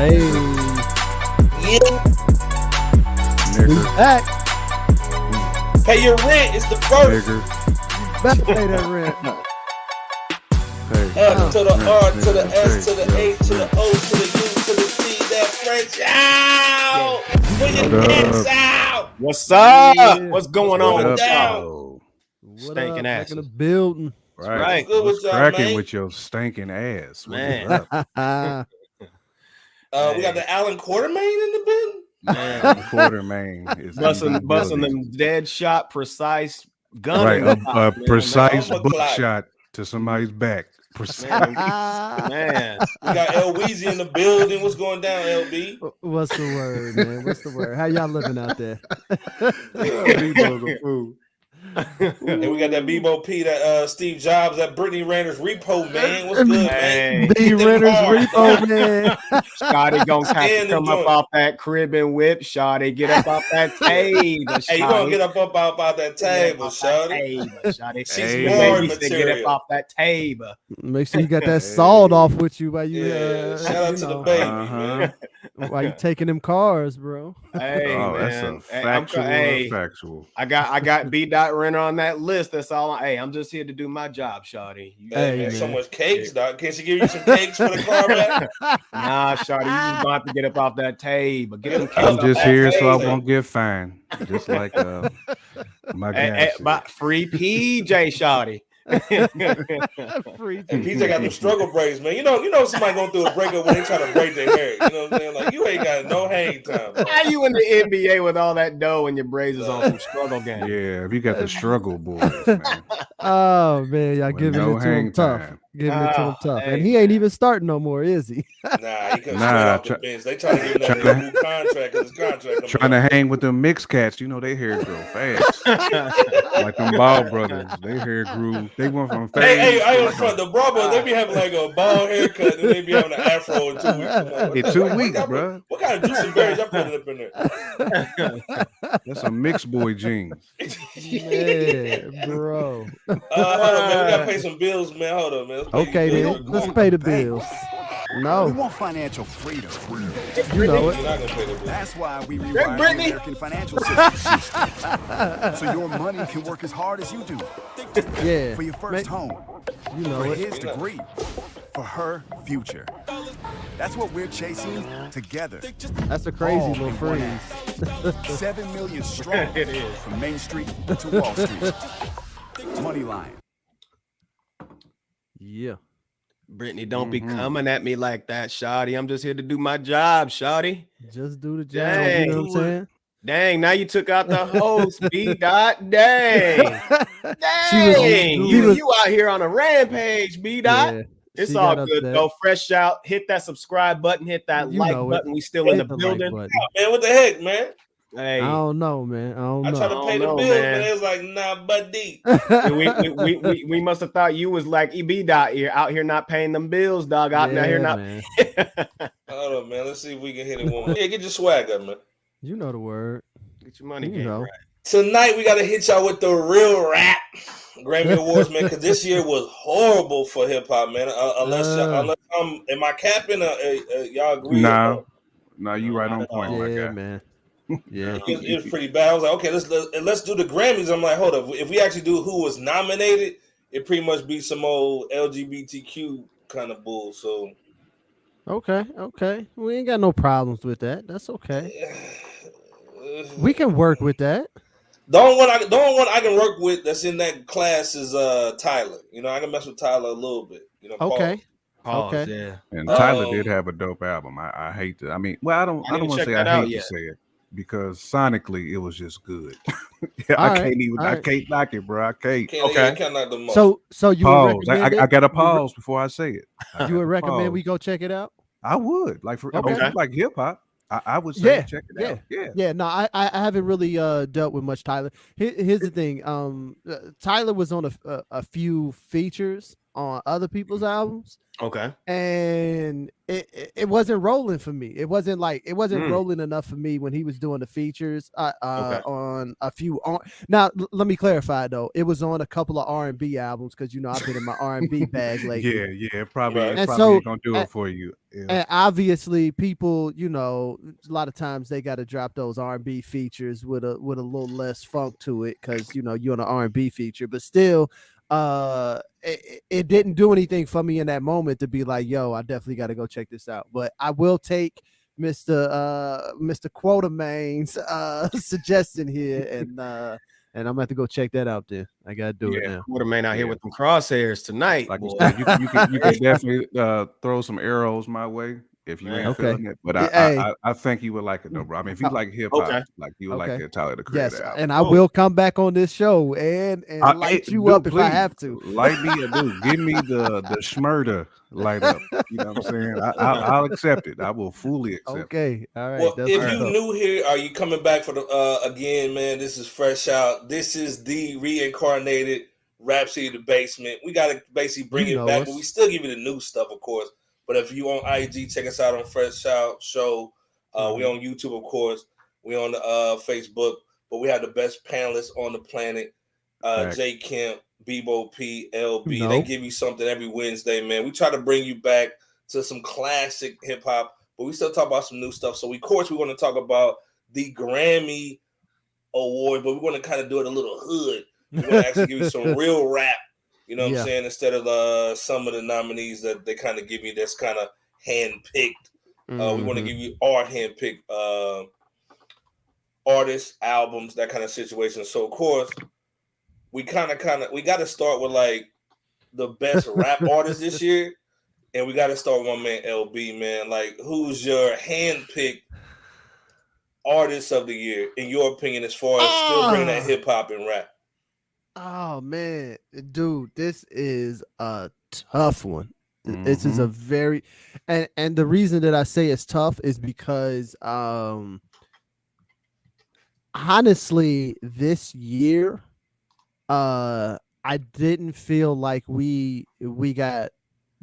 Hey. Yeah. We back. Pay your rent. It's the first. Better pay that rent. F to the R to the S to the A to the O to the U to the C. That French out. Put your hands out. What's up? Yeah. What's going on with down? y'all? What Stinking up? ass. Back in the building. Right. Good with What's y'all, cracking man. with your stinking ass? What is Man. up? We got the Allen Quartermain in the building. Man. The Quartermain is busting them dead shot, precise gun. right. in the A top, man. precise I'm a buckshot to somebody's back. Precise. Man. We got El Weezy in the building. What's going down, LB? What's the word, man? What's the word? How y'all living out there? Bebo's a fool. And we got that Bebo P, that Steve Jobs, that Brittany Renner's repo, man. What's good, man? Hey. B Renner's repo, man. Shawty gonna have Stand to and come up joint. off that crib and whip. Shawty, get up off that table. Hey, you gonna get up out that table, shawty. Shawty. She's The more baby said, get up material. off that table. Make sure you got that salt off with you while you Yeah, shout out you to the know, baby, Uh-huh. man. while you taking them cars, bro. Hey, Oh, that's man. a factual. Factual. I got B. Renner on that list. That's all. I'm just here to do my job, shawty. Hey, Hey, man, so man. much cakes, dog. Can't she give you some cakes for the car back? Nah, shawty, you just gonna have to get up off that table. Get them I'm cakes just off here that so I table. won't get fined. Just like my guy. But free PJ, shawty. Free And PJ got them struggle braids, man. You know somebody going through a breakup when they try to braid their hair. You know what I'm saying? Like, you ain't got no hang time, bro. How you in the NBA with all that dough and your braids is on some struggle game? Yeah, if you got the struggle boys, man. Oh man, y'all With giving no it to him hang tough. time. Giving it to him tough. hey, And he ain't even starting no more, is he? Nah, he comes Nah, straight off the bench. They try to give him that tryna- new contract because his contract. Trying to hang with them mixed cats, you know, they hair grow fast. Like them Ball brothers, they hair grew. They went from fast. Hey, I was front the Bravo. They be having like a bald haircut, and they be having an afro in 2 weeks. I'm like, In 2 weeks, bro. What kind of juicy berries I put up in there? That's some mixed boy jeans. Man, bro. Hold on, man. We gotta pay some bills, man. Hold on, man. Let's pay Okay, these bills. man. Let's pay the bills. We No, want financial freedom. you know We're it. not gonna pay the bills. That's why we rewire the Brittany. American financial system. So your money can work as hard as you do. Yeah. For your first home, You know for it. his degree, for her future. That's what we're chasing together. That's a crazy All little in one freeze. 7 million strong. It is. From Main Street to Wall Street. Moneyline. Yeah. Brittany, don't be coming at me like that, shawty. I'm just here to do my job, shawty. Just do the job. Dang. You know what I'm saying? Dang, now you took out the host, B. Dot. Dang. Dang. she was- You out here on a rampage, B. Dot. Yeah, It's she all got good upset. though. Fresh out. Hit that subscribe button. Hit that You like know it. button. We still in the Hit the like building. button. Man, what the heck, man? Hey, I don't know, man. I don't I tried know. to pay the know, bills, man. man. It was like, nah, buddy. we must have thought you was like B. Dot here out here not paying them bills, dog. Out Yeah, here not. man. Hold on, man. Let's see if we can hit it one more. Yeah, get your swag up, man. You know the word. Get your money You game know. right. Tonight we gotta hit y'all with the real rap Grammy Awards, man, because this year was horrible for hip hop, man. Unless am I capping? Y'all agree? No, you right on point, my Yeah, guy. man. Yeah. It was pretty bad. I was like, okay, let's do the Grammys. I'm like, hold up. If we actually do who was nominated, it pretty much be some old LGBTQ kind of bull. So Okay. We ain't got no problems with that. That's okay. We can work with that. the only one I can work with that's in that class is Tyler. You know, I can mess with Tyler a little bit. You know, Okay. Pause, Okay. yeah. And Tyler Oh. did have a dope album. I hate to. I mean, well, I don't didn't want to check say that I out hate to yet. say it because sonically it was just good. Yeah, All I right, can't even. all I right. can't knock it, bro. I can't. Okay, can't knock the most. So you would Pause. recommend I it? got to pause before I say it. You would recommend pause. we go check it out? I would like for I mean, Okay. if you like hip hop. I would say Yeah, check it out. Yeah. Yeah, no, I haven't really dealt with much Tyler. Here's the thing. Tyler was on a few features, on other people's albums. Okay. And it wasn't rolling for me. It wasn't Mm. rolling enough for me when he was doing the features Okay. on a few. Now, let me clarify though. It was on a couple of R&B albums because I've been in my R&B bag lately. Yeah, probably, Right. And probably so ain't gonna do it for you. Yeah. and obviously, people, a lot of times they got to drop those R&B features with a little less funk to it because you're on an R&B feature, but still, it didn't do anything for me in that moment to be like, yo, I definitely got to go check this out. But I will take Mr. Quotamain's suggestion here, and I'm gonna have to go check that out. There, I gotta do it now. Quartermain out here with them crosshairs tonight. Like boy. you said, you can definitely throw some arrows my way if you ain't feeling it. But I think you would like it though, bro. I mean, if you like hip hop, Okay. like you would like the Tyler the Yes, Creator album. and I will come back on this show and light you up if I have to. Light me up, dude. Give me the schmurder light up. You know what I'm saying? I'll accept it. I will fully accept it. Okay, all right. Well, that's if what's you up. new here, are you coming back for the again, man? This is Fresh Out. This is the reincarnated Rhapsody of the Basement. We gotta basically bring it back, but we still give you the new stuff, of course. But if you on IG, check us out on Fresh Out Show. We on YouTube, of course. We on Facebook. But we have the best panelists on the planet. J. Kemp, Bebo P, LB. They give you something every Wednesday, man. We try to bring you back to some classic hip hop, but we still talk about some new stuff. So, of course, we want to talk about the Grammy Award, but we want to kind of do it a little hood. We want to actually give you some real rap, you know what I'm saying, instead of some of the nominees that they kind of give you that's kind of hand-picked. We want to give you our hand-picked artists, albums, that kind of situation. So, of course, we got to start with, like, the best rap artists this year. And we got to start with my man LB, man. Like, who's your hand-picked artist of the year, in your opinion, as far as still bringing that hip-hop and rap? Oh, man. Dude, this is a tough one. This is a very... And the reason that I say it's tough is because, honestly, this year, I didn't feel like we got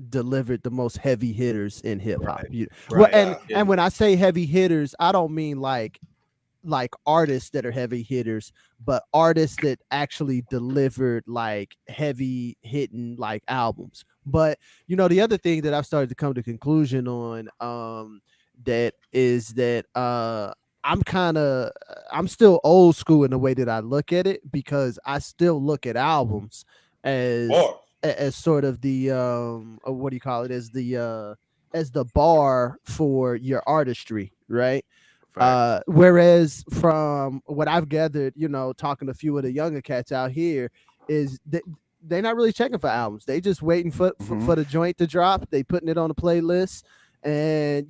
delivered the most heavy hitters in hip hop. And when I say heavy hitters, I don't mean like artists that are heavy hitters, but artists that actually delivered like heavy hitting like albums. But the other thing that I've started to come to conclusion on that is that I'm still old school in the way that I look at it, because I still look at albums as sort of the what do you call it, as the bar for your artistry, right? Whereas from what I've gathered, talking to a few of the younger cats out here, is that they're not really checking for albums. They just waiting for the joint to drop. They putting it on the playlist, and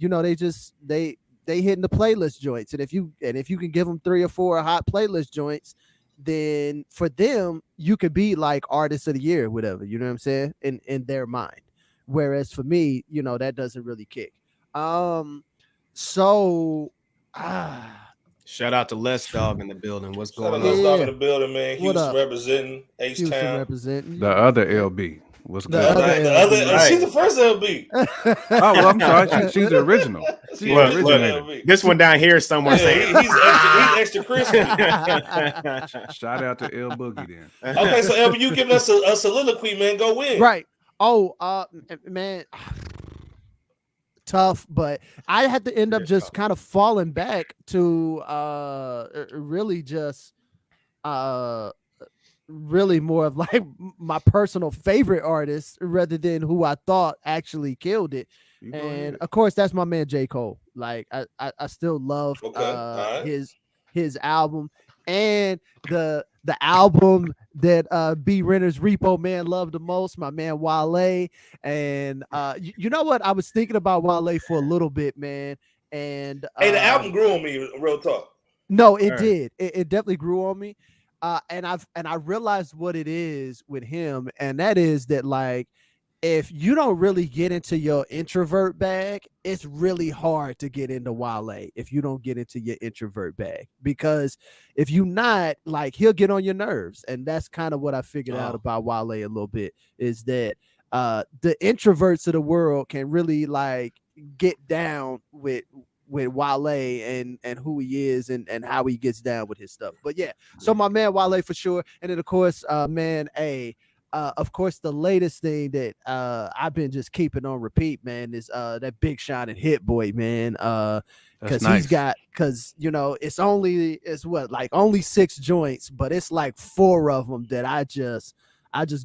they hitting the playlist joints. And if you can give them 3 or 4 hot playlist joints, then for them, you could be like artist of the year, whatever, you know what I'm saying, in their mind. Whereas for me, that doesn't really kick. Shout out to Les Dog in the building. What's going on? Les Dog in the building, man. Houston representing, H-Town. Representing. The other LB. What's the other she's the first LB. Oh, well, I'm sorry. She's the original. This one down here somewhere. He's extra crispy. Shout out to L Boogie then. Okay, so LB, you giving us a soliloquy, man. Go win. Right. Oh, man. Tough, but I had to end up just kind of falling back to really just really more of like my personal favorite artist rather than who I thought actually killed it. And of course, that's my man J. Cole. Like I still love his album, and the album that B Renner's Repo Man loved the most, my man Wale. And you know what? I was thinking about Wale for a little bit, man. And the album grew on me, real talk. No, it did. It definitely grew on me. And I realized what it is with him, and that is that, like, if you don't really get into your introvert bag, it's really hard to get into Wale if you don't get into your introvert bag, because if you not, like, he'll get on your nerves. And that's kind of what I figured out about Wale a little bit, is that the introverts of the world can really like get down with Wale and who he is and how he gets down with his stuff. But yeah, so my man Wale for sure. And then of course, man, of course, the latest thing that I've been just keeping on repeat, man, is that Big Sean and Hit Boy, man. Because nice. because it's only only 6 joints, but it's like 4 of them that I just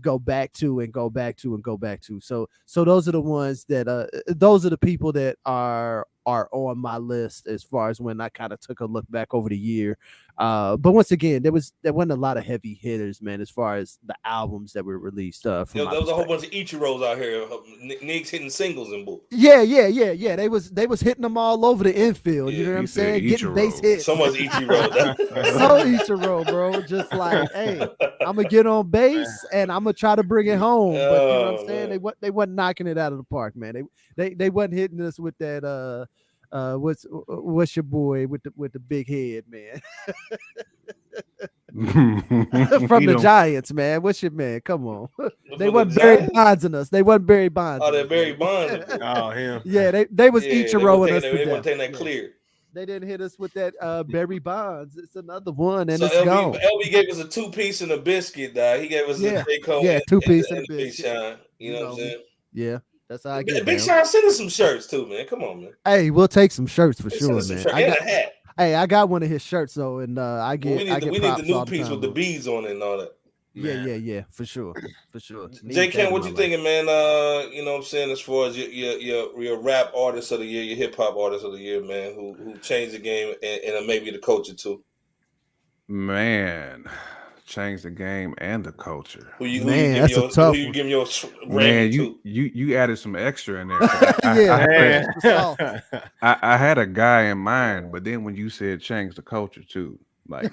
go back to and go back to and go back to. So those are the ones that those are the people that are on my list as far as when I kind of took a look back over the year. But once again, there wasn't a lot of heavy hitters, man, as far as the albums that were released. There was a whole bunch of Ichiros out here, niggas hitting singles and bull. Yeah. They was hitting them all over the infield. You know what I'm saying? Getting base hits. Someone's Ichiro. So Ichiro, bro. Just like, hey, I'm gonna get on base and I'm gonna try to bring it home. But you know what I'm saying? They wasn't knocking it out of the park, man. They wasn't hitting us with that what's your boy with the big head, man. From the Giants, man. What's your man? Come on. They wasn't Barry Bonds in us. They wasn't Barry Bonds. Oh, they're Barry Bonds. Oh, him. Yeah, they was Ichiro in us. They weren't taking that clear. They didn't hit us with that Barry Bonds. It's another one, and so it's gone. LB gave us a 2-piece and a biscuit, dog. He gave us a J. Cole 2-piece and a biscuit. Big Sean, you know what I'm saying? Yeah. That's how I get Big Sean, send us some shirts too, man. Come on, man. Hey, we'll take some shirts for sure, man. I got a hat. Hey, I got one of his shirts though, and I get. We need the new piece with the beads on it and all that. Yeah, for sure. J. Ken, what you thinking, man? You know what I'm saying, as far as your rap artist of the year, your hip hop artist of the year, man, who changed the game and maybe the culture too. Man, changed the game and the culture. Who you give your man? You added some extra in there. I had a guy in mind, but then when you said change the culture too, like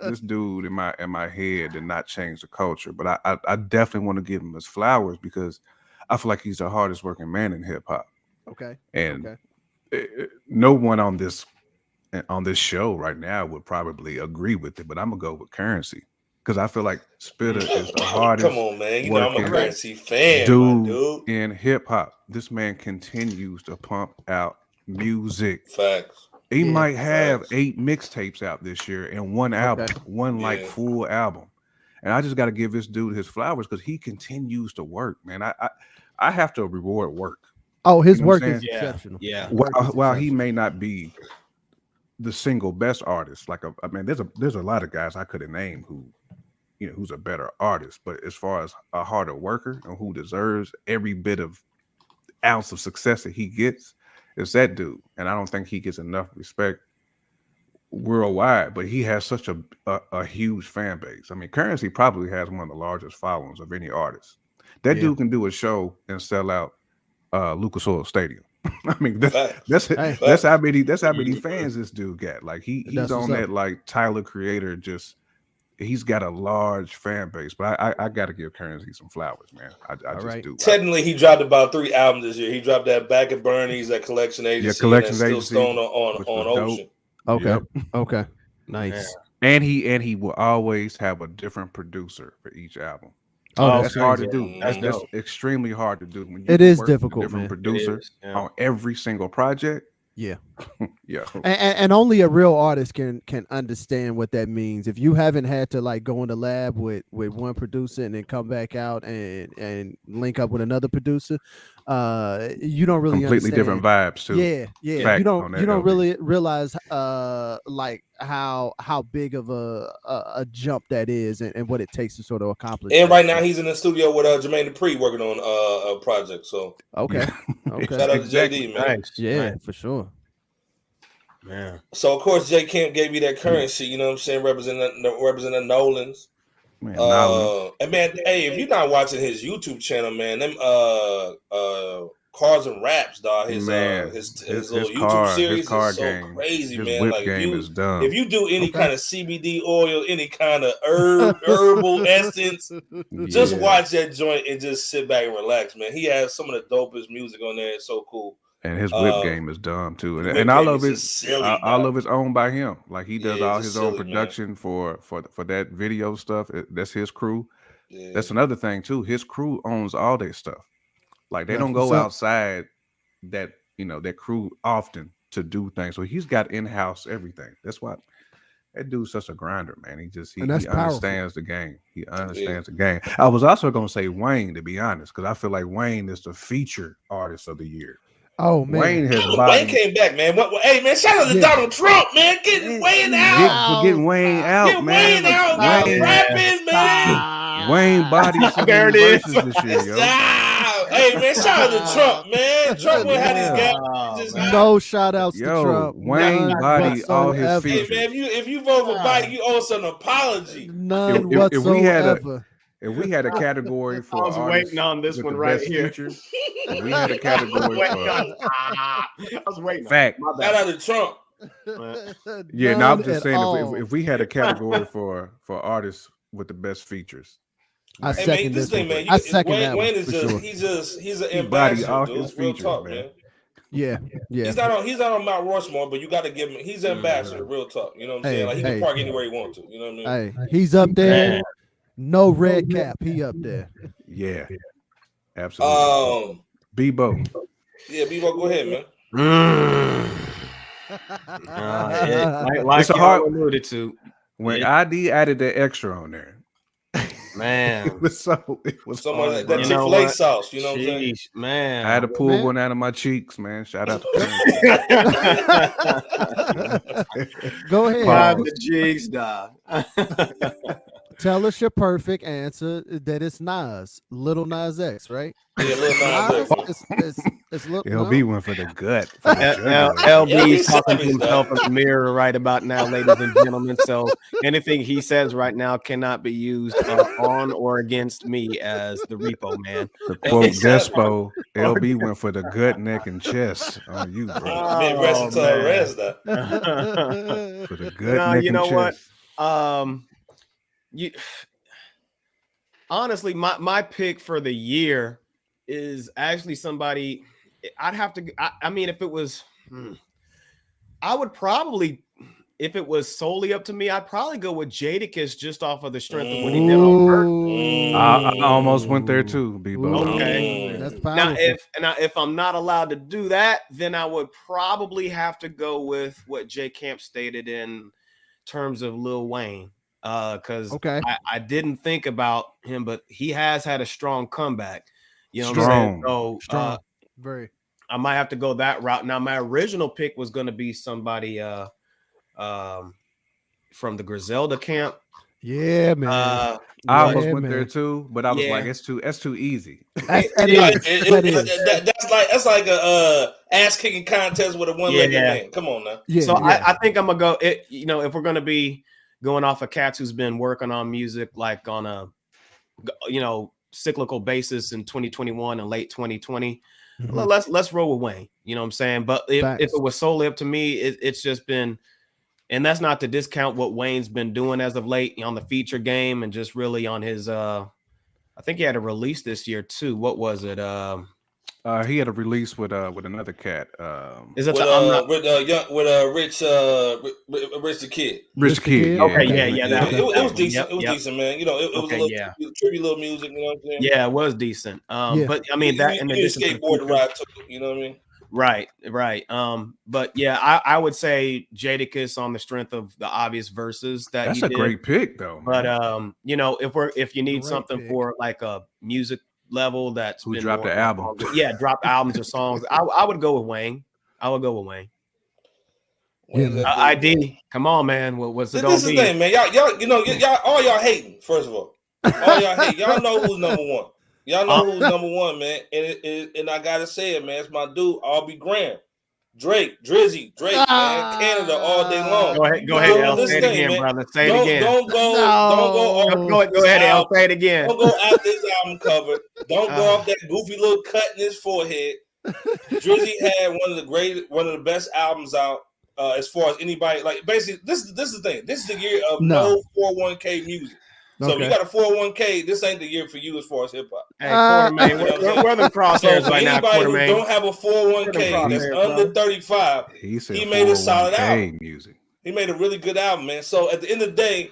this dude in my head did not change the culture. But I definitely want to give him his flowers because I feel like he's the hardest working man in hip hop. Okay. And no one on this show right now would probably agree with it, but I'm gonna go with Currency because I feel like Spitter is the hardest. Come on, man! You know I'm a Currency fan, dude. In hip hop, this man continues to pump out music. Facts. He might have 8 mixtapes out this year and 1 album, full album, and I just got to give this dude his flowers because he continues to work, man. I have to reward work. Oh, his work is exceptional. Yeah. While he may not be the single best artist, there's a lot of guys I could have named who, who's a better artist, but as far as a harder worker and who deserves every bit of ounce of success that he gets, it's that dude. And I don't think he gets enough respect worldwide, but he has such a huge fan base. I mean, Currency probably has one of the largest followings of any artist. That dude can do a show and sell out Lucas Oil Stadium. I mean, that's how many fans this dude got. Like he's on that like Tyler Creator. He's got a large fan base. But I got to give Currency some flowers, man. I just do. Technically, he dropped about 3 albums this year. He dropped that Back at Bernie's, that Collection Agency, Collection and Agency, Still Stone on Ocean. Okay, nice. Yeah. And he will always have a different producer for each album. Oh, that's hard to do. That's extremely hard to do. When you it is difficult, with a different man. Producer on every single project. Yeah. Yeah. And only a real artist can understand what that means. If you haven't had to like go in the lab with one producer and then come back out and link up with another producer, you don't really completely understand. Different vibes too. Yeah. Fact you don't really realize like how big of a jump that is and what it takes to sort of accomplish. And right now he's in the studio with Jermaine Dupri working on a project. So okay. Shout out to JD, man. Nice. Yeah, for sure. Man. So of course J. Kemp gave you that Currency, you know what I'm saying, representing the Nolans. Man, and man, hey, if you're not watching his YouTube channel, man, them Cars and Raps, dog, his little YouTube series is so crazy, man. Like if you do any kind of CBD oil, any kind of herbal essence, just watch that joint and just sit back and relax, man. He has some of the dopest music on there. It's so cool. And his whip game is dumb too, and all of it's owned by him. Like he does all his own production for that video stuff. That's his crew. That's another thing too. His crew owns all their stuff. Like they don't go outside that that crew often to do things. So he's got in-house everything. That's why that dude's such a grinder, man. He understands the game. He understands the game. I was also gonna say Wayne, to be honest, because I feel like Wayne is the feature artist of the year. Oh man, Wayne came back, man. Hey man, shout out to Donald Trump, man. Getting Wayne out. Getting Wayne out, man. Wayne out, man. Rapping, man. Wayne body there it is this year, yo. Hey man, shout out to Trump, man. Trump would have these guys. No shout outs to Trump. Wayne body all his features. Hey man, if you vote for Biden, you owe us an apology. None whatsoever. If we had a category for I was waiting on this one right here. Features, we had a category for I was waiting. Fact. Shout out to Trump. Yeah, now I'm just saying if we had a category for artists with the best features. I second this thing, man. I second that. Wayne is just he's an ambassador, all dude. his features, Real talk, man. Yeah. He's not on Mount Rushmore, but you got to give him. He's an ambassador, real talk. You know what I'm saying? Like he can park anywhere he wants to. You know what I mean? Hey, he's up there. No red cap. He up there. Yeah, absolutely. Bebo. Yeah, Bebo, go ahead, man. Like it's a hard alluded to. When ID added that extra on there, man, it was some of that Chick-fil-A sauce. You know what I'm saying? Man, I had to pull one out of my cheeks, man. Shout out to Go ahead. The jigs, dog. Tell us your perfect answer that it's Nas, Little Nas X, right? Yeah, Little Nas X. It's little, LB went for the gut. LB's talking to himself in the mirror right about now, ladies and gentlemen. So anything he says right now cannot be used on or against me as the repo man. To quote Despo, LB went for the gut, neck, and chest on you, bro. For the gut, neck, and chest. Honestly, my pick for the year is actually somebody I'd have to. I mean, if it was, I would probably, if it was solely up to me, I'd probably go with Jadakiss just off of the strength of what he did on Hurt. I almost went there too, Bebo. Okay, that's powerful. Now if I'm not allowed to do that, then I would probably have to go with what J Camp stated in terms of Lil Wayne. Because I didn't think about him, but he has had a strong comeback. You know what I'm saying? So strong. Very. I might have to go that route. Now, my original pick was going to be somebody from the Griselda camp. Yeah, man. I almost went there too, but I was like, that's too easy. That's like a ass kicking contest with a one-legged man. Come on now. Yeah, so I think I'm gonna go. If we're gonna be going off of cats who's been working on music like on a cyclical basis in 2021 and late 2020. Let's roll with Wayne. You know what I'm saying? But if it was solely up to me, it's just been, and that's not to discount what Wayne's been doing as of late on the feature game and just really on his I think he had a release this year too. What was it? He had a release with another cat. Is it Rich the Kid? Rich the Kid. Okay, yeah. It was decent. It was decent, man. You know, it was a little trippy little music. You know what I'm saying? Yeah, it was decent. But I mean that and the skateboard ride too. You know what I mean? Right. But yeah, I would say Jadakiss on the strength of the obvious verses that that's a great pick though. But if you need something for like a music level that's who dropped the album, drop albums or songs, I would go with Wayne. ID, come on, man. What's it gonna be? This is the thing, man. Y'all all y'all hating. First of all, all y'all hate. Y'all know who's number one. Y'all know who's number one, man. And I gotta say it, man. It's my dude, Albie Graham. Drake, man, Canada all day long. Go ahead, El. Say it again, brother. Say it again. Don't go. Go ahead, El. Say it again. Don't go after his album cover. Don't go off that goofy little cut in his forehead. Drizzy had one of the best albums out as far as anybody. Like basically, this is the thing. This is the year of no 401k music. So if you got a 401k, this ain't the year for you as far as hip hop. Hey, Quartermain, where the crosshairs right now, Quartermain? Who don't have a 401k that's under 35, he made a solid album. Music. He made a really good album, man. So at the end of the day,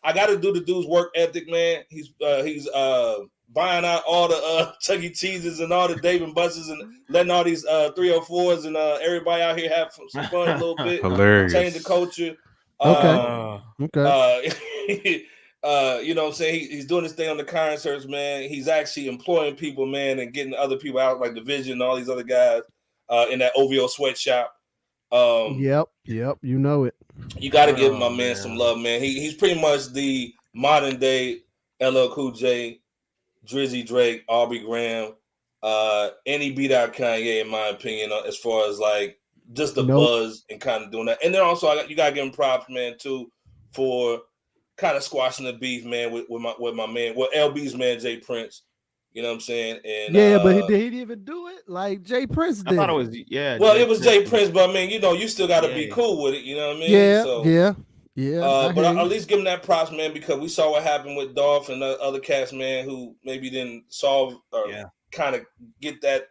I got to do the dude's work ethic, man. He's buying out all the Chuck E. Cheeses and all the Dave and Buster's and letting all these 304s and everybody out here have some fun a little bit. Hilarious. Change the culture. Okay. You know what I'm saying? He's doing this thing on the concerts, man. He's actually employing people, man, and getting other people out like Division and all these other guys in that OVO sweatshop. Yep. You know it. You got to give my man some love, man. He's pretty much the modern day LL Cool J, Drizzy Drake, Aubrey Graham, and he beat out Kanye in my opinion as far as like just the buzz and kind of doing that. And then also you got to give him props, man, too, for kind of squashing the beef, man, with my man, LB's man, Jay Prince. You know what I'm saying? And but did he even do it like Jay Prince did? I thought it was Well, it was Jay Prince, but I mean, you know, you still got to be cool with it. You know what I mean? Yeah. But I'll at least give him that props, man, because we saw what happened with Dolph and the other cast, man, who maybe didn't solve or kind of get that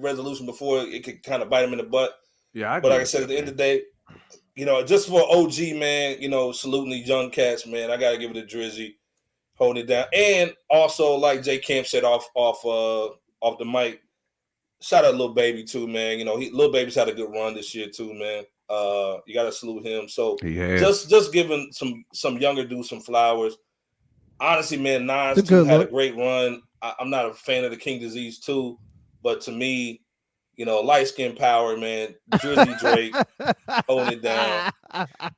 resolution before it could kind of bite him in the butt. Yeah, but like I said, at the end of the day, you know, just for OG, man, you know, saluting these young cats, man, I got to give it to Drizzy. Holding it down, and also like Jay Camp said off the mic, shout out Lil Baby too, man. You know, Lil Baby's had a good run this year too, man. You gotta salute him. So just giving some younger dudes some flowers. Honestly, man, Nas too had a great run. I'm not a fan of the King Disease too, but to me, you know, light skin power, man. Drizzy Drake holding it down.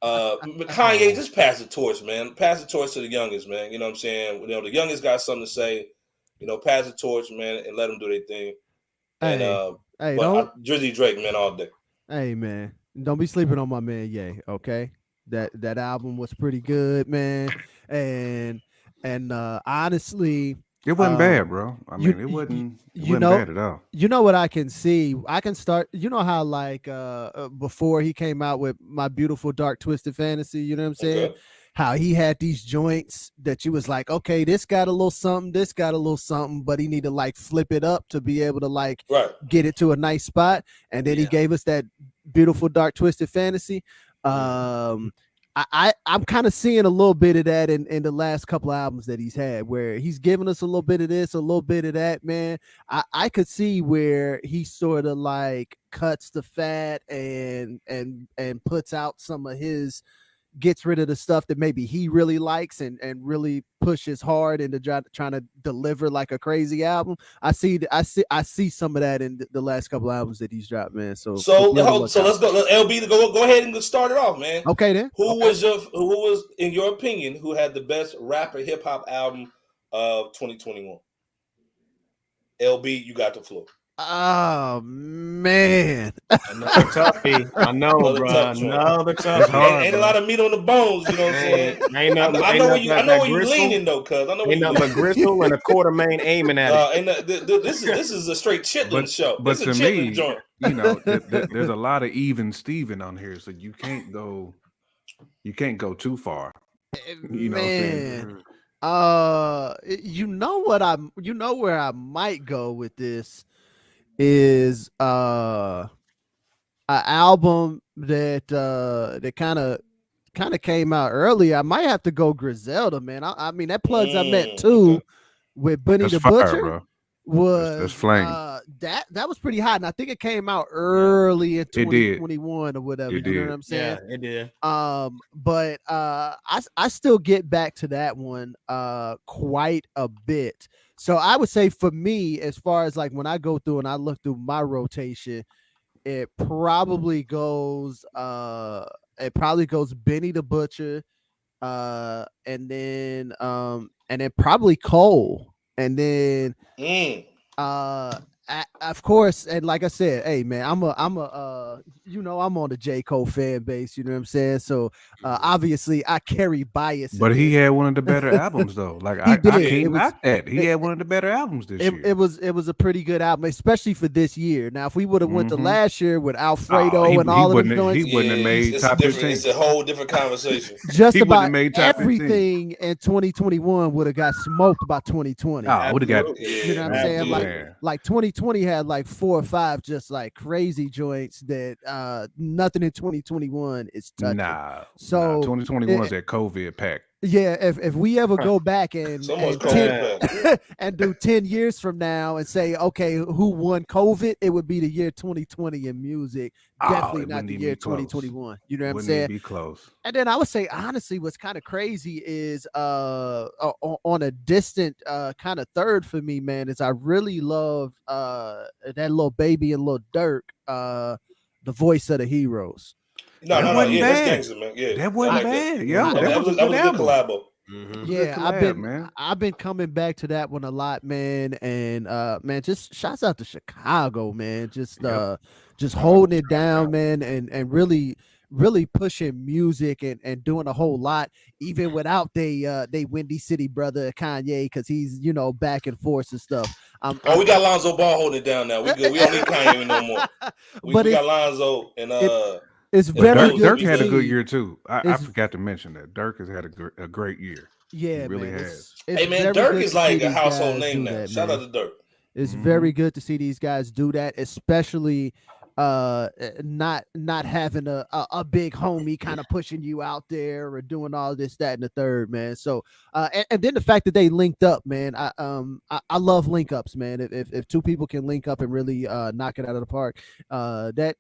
Kanye, just pass the torch, man. Pass the torch to the youngest, man. You know what I'm saying? You know, the youngest got something to say. You know, pass the torch, man, and let them do their thing. Drizzy Drake, man, all day. Hey, man, don't be sleeping on my man Ye, okay? That album was pretty good, man. And honestly, it wasn't bad, bro. I mean, it wasn't bad at all. You know what I can see? I can start. You know how like before he came out with My Beautiful Dark Twisted Fantasy, you know what I'm saying? Okay. How he had these joints that you was like, okay, this got a little something, this got a little something, but he need to like flip it up to be able to like get it to a nice spot. And then he gave us that Beautiful Dark Twisted Fantasy. I'm kind of seeing a little bit of that in the last couple of albums that he's had, where he's giving us a little bit of this, a little bit of that, man. I could see where he sort of like cuts the fat and puts out some of his, gets rid of the stuff that maybe he really likes and really pushes hard into trying to deliver like a crazy album. I see some of that in the last couple of albums that he's dropped, man. So let's go. LB, go ahead and start it off, man. Okay, then. Who was in your opinion who had the best rapper hip hop album of 2021? LB, you got the floor. Oh man, another toughie. I know, bro. Another toughie. Ain't a lot of meat on the bones. You know what I'm saying? I know where you leaning though, cuz I know where you leaning. Ain't Gristle and a quarter main aiming at it. This is a straight chitlin show. But to me, you know, there's a lot of even Steven on here, so you can't go too far. You know, man. You know where I might go with this is an album that kind of came out early. I might have to go Griselda, man. I mean that Plugs I Met too with Bunny the Butcher, bro. Was that's flame. That was pretty hot, and I think it came out early in 2021 or whatever. You know what I'm saying? Yeah, it did. But I still get back to that one quite a bit. So I would say for me, as far as like when I go through and I look through my rotation, it probably goes Benny the Butcher, and then probably Cole, and then of course, and like I said, hey man, I'm on the J. Cole fan base, you know what I'm saying? So obviously I carry bias. But he had one of the better albums though. Like I can't knock that. He had one of the better albums this year. It was a pretty good album, especially for this year. Now, if we would have went to last year with Alfredo and all of the joints, he wouldn't have made top 15. It's a whole different conversation. Just about everything in 2021 would have got smoked by 2020. Would have got. You know what I'm saying? Like 2020 had like 4 or 5 just like crazy joints that nothing in 2021 is touching. So 2021 is that COVID pack. Yeah, if we ever go back and do 10 years from now and say, okay, who won COVID, it would be the year 2020 in music. Definitely not the year 2021. You know what I'm saying? Be close. And then I would say, honestly, what's kind of crazy is on a distant kind of third for me, man, is I really love that Lil Baby and Lil Durk, the voice of the heroes. No, that's gangster, man. Yeah, that wasn't bad. Yo, that was a good collabo. Yeah, I've been coming back to that one a lot, man. And man, just shouts out to Chicago, man. Just holding it down, man, and really pushing music and doing a whole lot, even without they Windy City brother Kanye, because he's back and forth and stuff. We got Lonzo Ball holding it down now. We good. We don't need Kanye no more. We got Lonzo and it's very good. Dirk had a good year too. I forgot to mention that Dirk has had a great year. Yeah, he really has. Hey man, Dirk is like a household name now. Shout out to Dirk. It's very good to see these guys do that, especially not having a big homie kind of pushing you out there or doing all this, that, and the third, man. So and then the fact that they linked up, man. I love link ups, man. If two people can link up and really knock it out of the park, that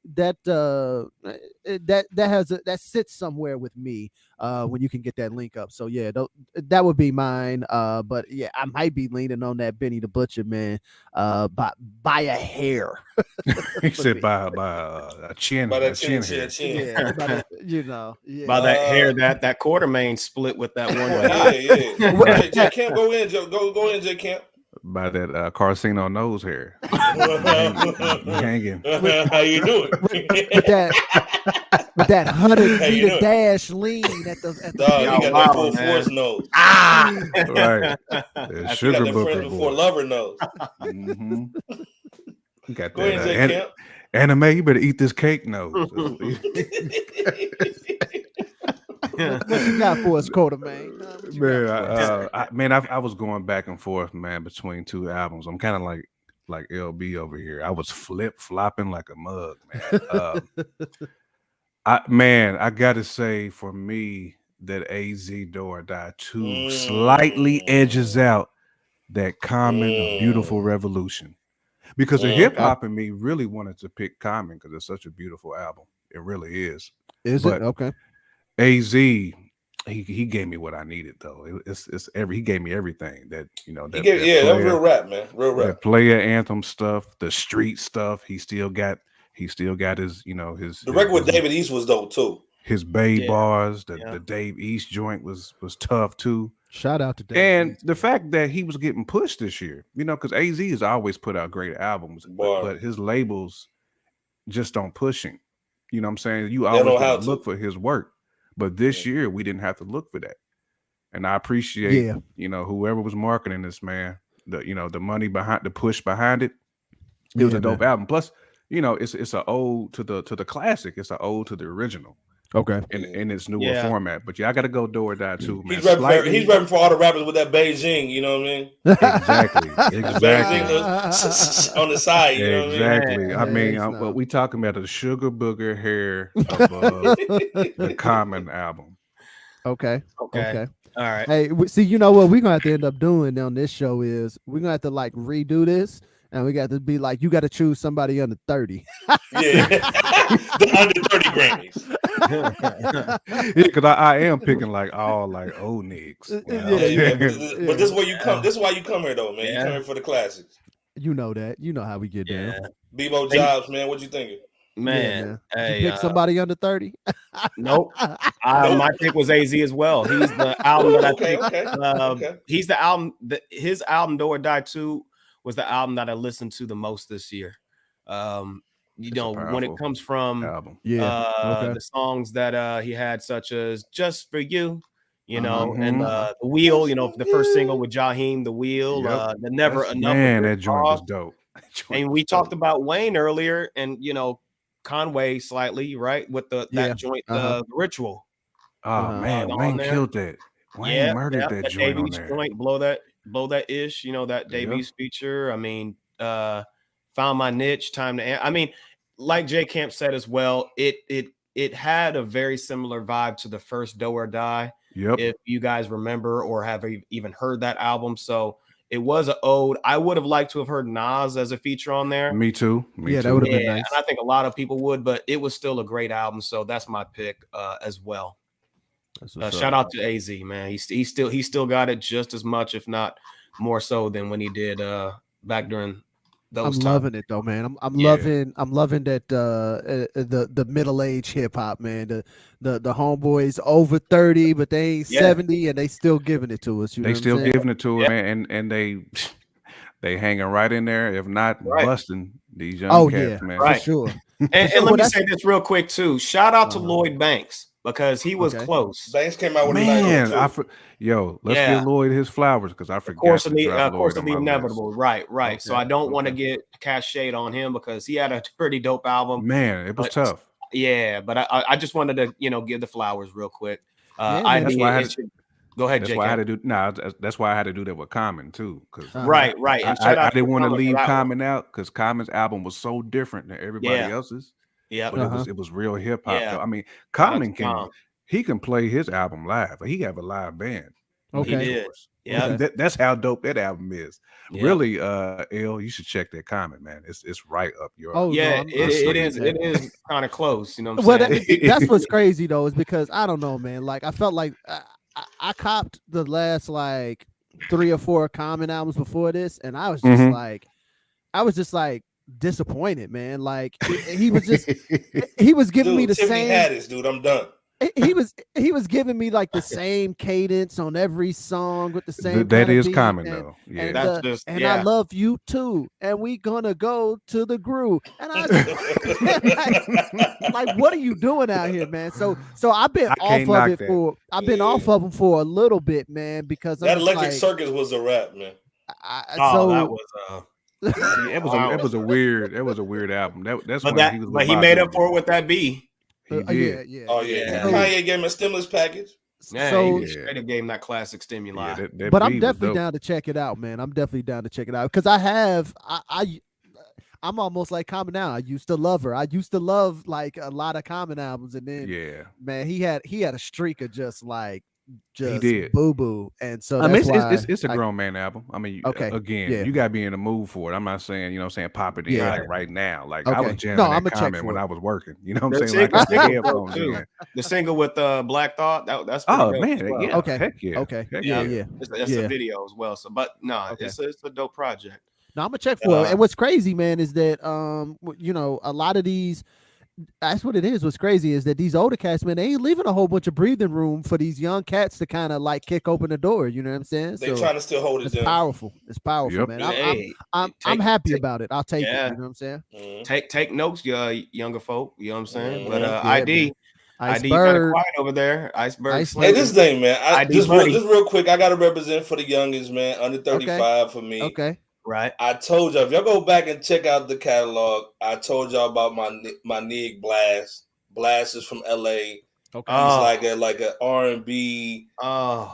sits somewhere with me when you can get that link up. So yeah, that would be mine. But yeah, I might be leaning on that Benny the Butcher, man, by a hair. He said by a chin. By that chin. Yeah, by that hair that Quartermain split with that one. Yeah. J Camp, go in, J Camp. By that Carcino nose hair. Hanging. How you doing? with that 100-meter dash lean at the you got that full force nose. Right. Sugar booker before lover nose. You got go that ahead, J Camp. Anime, you better eat this cake nose. What you got for us, Quartermain? Man, I was going back and forth, man, between two albums. I'm kind of like LB over here. I was flip-flopping like a mug, man. I gotta say, for me, that AZ Do or Die 2 slightly edges out that Common Beautiful Revolution. Because the hip hop in me really wanted to pick Common because it's such a beautiful album. It really is. It? Okay. AZ, he gave me what I needed though. He gave me everything that that was real rap, man. Real rap. That player anthem stuff, the street stuff. He still got his his the record with David East was dope too. His Bay bars, the Dave East joint was tough too. Shout out to Dave. And the fact that he was getting pushed this year, because AZ has always put out great albums, but his labels just don't push him. You know what I'm saying? You always look for his work. But this year we didn't have to look for that. And I appreciate whoever was marketing this, man, the money behind the push behind it. It was a dope album. Plus, it's an ode to the classic. It's an ode to the original. Okay. In its newer format. But I gotta go Do or Die too, man. He's rapping for all the rappers with that Beijing, you know what I mean? Exactly. Beijing on the side, you know what I mean? I mean, what we talking about is Sugar Booger hair above the Common album. Okay. All right. Hey, see, what we're gonna have to end up doing on this show is we're gonna have to like redo this. And we got to be like, you got to choose somebody under 30. Yeah, the under 30 Grammys. Because I am picking like all like old niggas. But this is where you come. This is why you come here, though, man. You come here for the classics. You know that. You know how we get down. Bebo Jobs, man. What you thinking? Man, hey, you pick somebody under 30? Nope. My pick was AZ as well. He's the album that I picked. He's the album. His album Do or Die 2 was the album that I listened to the most this year. When it comes from the songs that he had, such as Just For You, and The Wheel, the first single with Jaheim, The Wheel, the Never Enough. Man, that joint was dope. And we talked about Wayne earlier, and Conway slightly, right, with that joint, the Ritual. Oh man, Wayne killed that. Wayne murdered that joint on there. Joint, blow that ish, that Davies feature. I mean, found my niche. Time to. I mean, like J Camp said as well, it had a very similar vibe to the first Do or Die. Yep. If you guys remember or have even heard that album, so it was an ode. I would have liked to have heard Nas as a feature on there. Me too. That would have been nice. And I think a lot of people would, but it was still a great album. So that's my pick as well. Shout out to AZ, man. He still got it just as much, if not more so, than when he did back during those times. Loving it though, man. I'm loving that the middle-aged hip hop, man. The homeboys over 30, but they ain't 70, and they still giving it to us. They still giving it to us, man, and they hanging right in there, if not busting these young cats, man. For sure. And let me say this real quick too. Shout out to Lloyd Banks, because he was close. Banks came out with a nice one too. Let's give Lloyd his flowers, because I forgot. Of course of the inevitable. Right. Okay. So I don't want to get cast shade on him, because he had a pretty dope album. Man, it was tough. Yeah, but I just wanted to give the flowers real quick. Go ahead, That's Jake. Why I had to do. That's why I had to do that with Common too. Because right. And I didn't want to leave Common out, because Common's album was so different than everybody else's. Yeah, but it was real hip hop. I mean, Common can play his album live. He have a live band. Okay, he did. Yeah, that's how dope that album is. Yeah. Really, L, you should check that Common, man. It's right up your. It is kind of close. You know what I'm saying? That's what's crazy though, is because I don't know, man. Like I felt like I copped the last like 3 or 4 Common albums before this, and I was just like disappointed, man. Like he was giving me the same. Haddis, dude, I'm done. He was giving me like the same cadence on every song with the same. That is Common though. Yeah, I love you too, and we gonna go to the groove. And I like, what are you doing out here, man? So I've been off of him for a little bit, man, because that Electric Circus was a rap, man. It was a weird album. But he made up for it with that B. Yeah. Oh yeah. Kanye gave him a stimulus package. Yeah, so he straight up gave him that classic stimuli. But I'm definitely down to check it out, man. I'm definitely down to check it out, because I'm almost like Common now. I used to love her. I used to love like a lot of Common albums, and then man, he had a streak of just boo boo, and so it's a grown man album. I mean, you gotta be in the mood for it. I'm not saying pop it in like right now. Like I was jamming that Common when I was working. You know what I'm saying? Like the single with Black Thought. That's man, well. yeah, okay, heck yeah, okay, yeah. That's a video as well. So, but no, it's a dope project. No, I'm gonna check for it. And what's crazy, man, is that a lot of these. That's what it is. What's crazy is that these older cats, man, they ain't leaving a whole bunch of breathing room for these young cats to kind of like kick open the door. You know what I'm saying? They're trying to still hold it down. Powerful. It's powerful, man. I'm happy about it. I'll take it. You know what I'm saying? Take notes, younger folk. You know what I'm saying? But ID kind of quiet over there. Iceberg. Hey, this thing, man. Just real quick, I gotta represent for the youngest, man. Under 35 for me. Okay. Right. I told y'all, if y'all go back and check out the catalog, I told y'all about my Nig Blast. Blast is from LA. Okay. He's like a R&B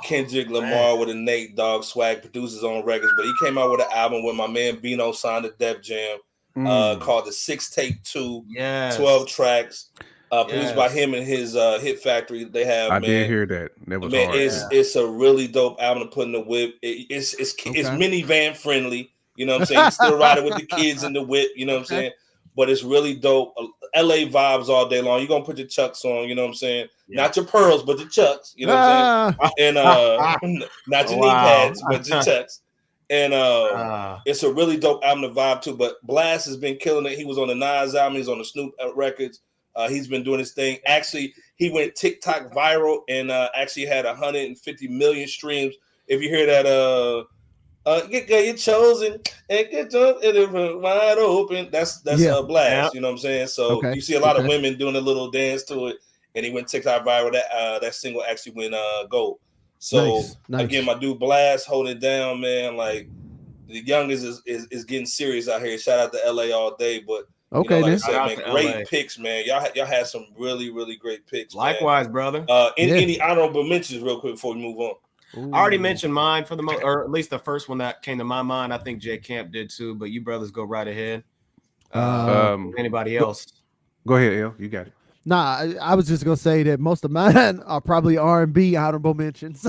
Kendrick Lamar with a Nate Dogg swag, produces on records, but he came out with an album with my man Bino signed to Def Jam called the 6 Take 2, 12 tracks. Produced by him and his Hit Factory. They have. I did hear that. That was hard. It's a really dope album to put in the whip. It's minivan friendly. You know what I'm saying? You still ride it with the kids in the whip. You know what I'm saying? But it's really dope. LA vibes all day long. You're gonna put your Chucks on. You know what I'm saying? Yeah. Not your pearls, but your Chucks. You know what I'm saying? And not your knee pads, but your Chucks. And it's a really dope album to vibe to. But Blast has been killing it. He was on the Nas album. He's on the Snoop records. He's been doing his thing. Actually, he went TikTok viral and actually had 150 million streams. If you hear that, get chosen and get wide open. That's Blast. Yeah. You know what I'm saying? So you see a lot of women doing a little dance to it, and he went TikTok viral. That single actually went gold. So again, my dude Blast, hold it down, man. Like the youngest is getting serious out here. Shout out to LA all day, but. Okay, like I said, man, great picks, man. Y'all had some really, really great picks. Likewise, brother. Any honorable mentions, real quick, before we move on? Ooh. I already mentioned mine for the most, or at least the first one that came to my mind. I think J Camp did too, but you brothers go right ahead. Anybody else? Go ahead, El. You got it. Nah, I was just gonna say that most of mine are probably R&B honorable mentions.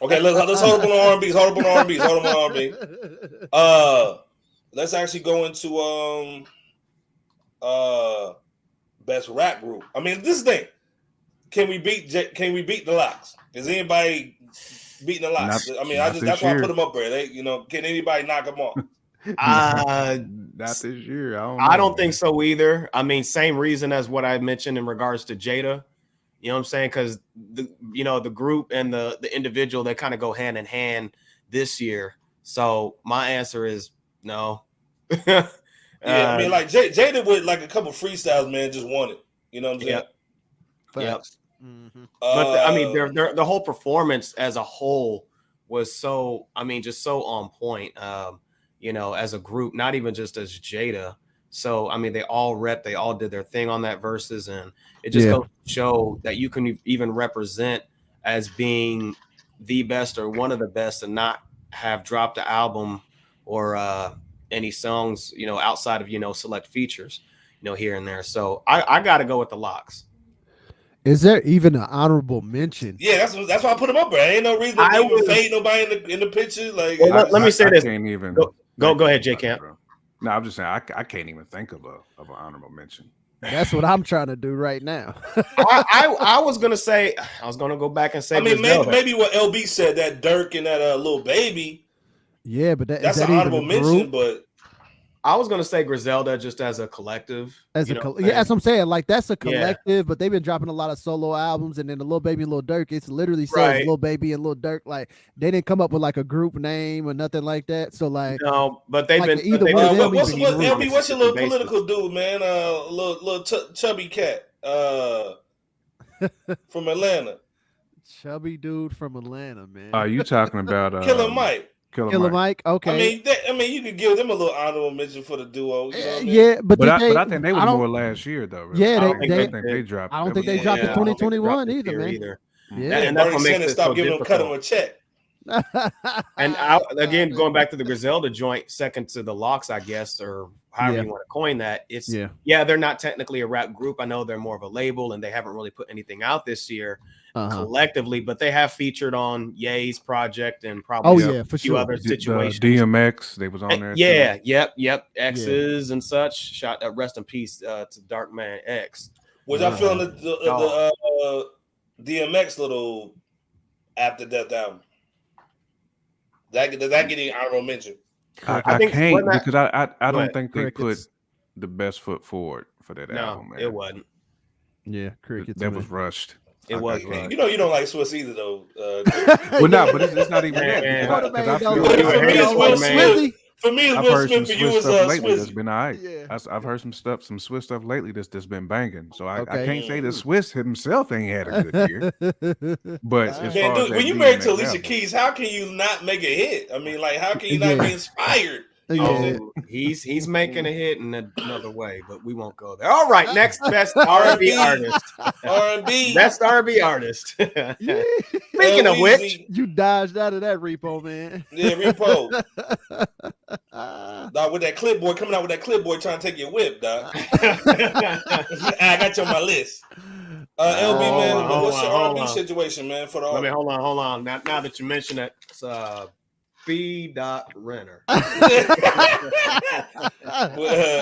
Okay, let's hold up on R&Bs. Hold up on R&Bs. Hold up on R&B. Let's actually go into best rap group. I mean, this thing. Can we beat the Locks? Is anybody beating the Locks? That's why I put them up there. Can anybody knock them off? Not this year. I don't think so either. I mean, same reason as what I mentioned in regards to Jada. You know what I'm saying? Because the group and the individual, they kind of go hand in hand this year. So my answer is no. Yeah, I mean, like Jada with like a couple freestyles, man, just won it. You know what I'm saying? Yep. Mm-hmm. But I mean, the whole performance as a whole was so, I mean, just so on point. As a group, not even just as Jada. So I mean, they all did their thing on that verses, and it just goes to show that you can even represent as being the best or one of the best and not have dropped the album or any songs, outside of select features, here and there. So I got to go with the Locks. Is there even an honorable mention? Yeah, that's why I put them up, bro. Ain't no reason to even fade nobody in the picture. Like, let me say this. Can't even go ahead, J Camp. No, I'm just saying I can't even think of an honorable mention. That's what I'm trying to do right now. I was gonna say, I was gonna go back and say. I mean, maybe what LB said, that Dirk and that little baby. Yeah, but that's an honorable mention. But I was gonna say Griselda just as a collective. That's what I'm saying. Like, that's a collective, but they've been dropping a lot of solo albums, and then the Lil Baby and Lil Durk, it's literally says Lil Baby and Lil Durk. Like, they didn't come up with like a group name or nothing like that. So like, no, but they've been either one of them. What's your little political dude, man? Little chubby cat from Atlanta. Chubby dude from Atlanta, man. Are you talking about Killer Mike? Killer Mike. Okay. I mean, you could give them a little honorable mention for the duo. You know what I mean? Yeah, but I think they were more last year, though. Really. Yeah, I think they dropped. I don't think they dropped in 2021 either, man. Yeah, and that's what makes it stop giving them, cut them a check. And again, going back to the Griselda joint, second to the Locks, I guess, or however you want to coin that. It's they're not technically a rap group. I know they're more of a label, and they haven't really put anything out this year. Collectively, but they have featured on Ye's project and probably a few other situations. DMX, they was on there. Yeah, too. X's and such. Shot rest in peace to Dark Man X. Was I feeling the DMX little after death album? Did that get any honorable mention? I think can't because I don't think they put the best foot forward for that album. Man. It wasn't. Yeah, Crickets. That was rushed. It was. You don't like Swiss either, though. Well, no, but it's not even that. For me, I've Will heard some Smith. For Swiss you, stuff lately Swizzy. that's been all right. Yeah. I've heard some Swiss stuff lately that's been banging. So I can't say that Swiss himself ain't had a good year. But as far as when you married to Alicia Keys, how can you not make a hit? I mean, like, how can you not be inspired? He's making a hit in another way, but we won't go there. All right, next best R&B artist. R&B best R&B artist. Speaking of which, you dodged out of that Repo, man. Yeah, Repo. Dog, with that clipboard coming out with that clipboard trying to take your whip, dog. I got you on my list. LB, man, what's your R&B situation, man? For the hold on. Now that you mention it, it's B. Renner,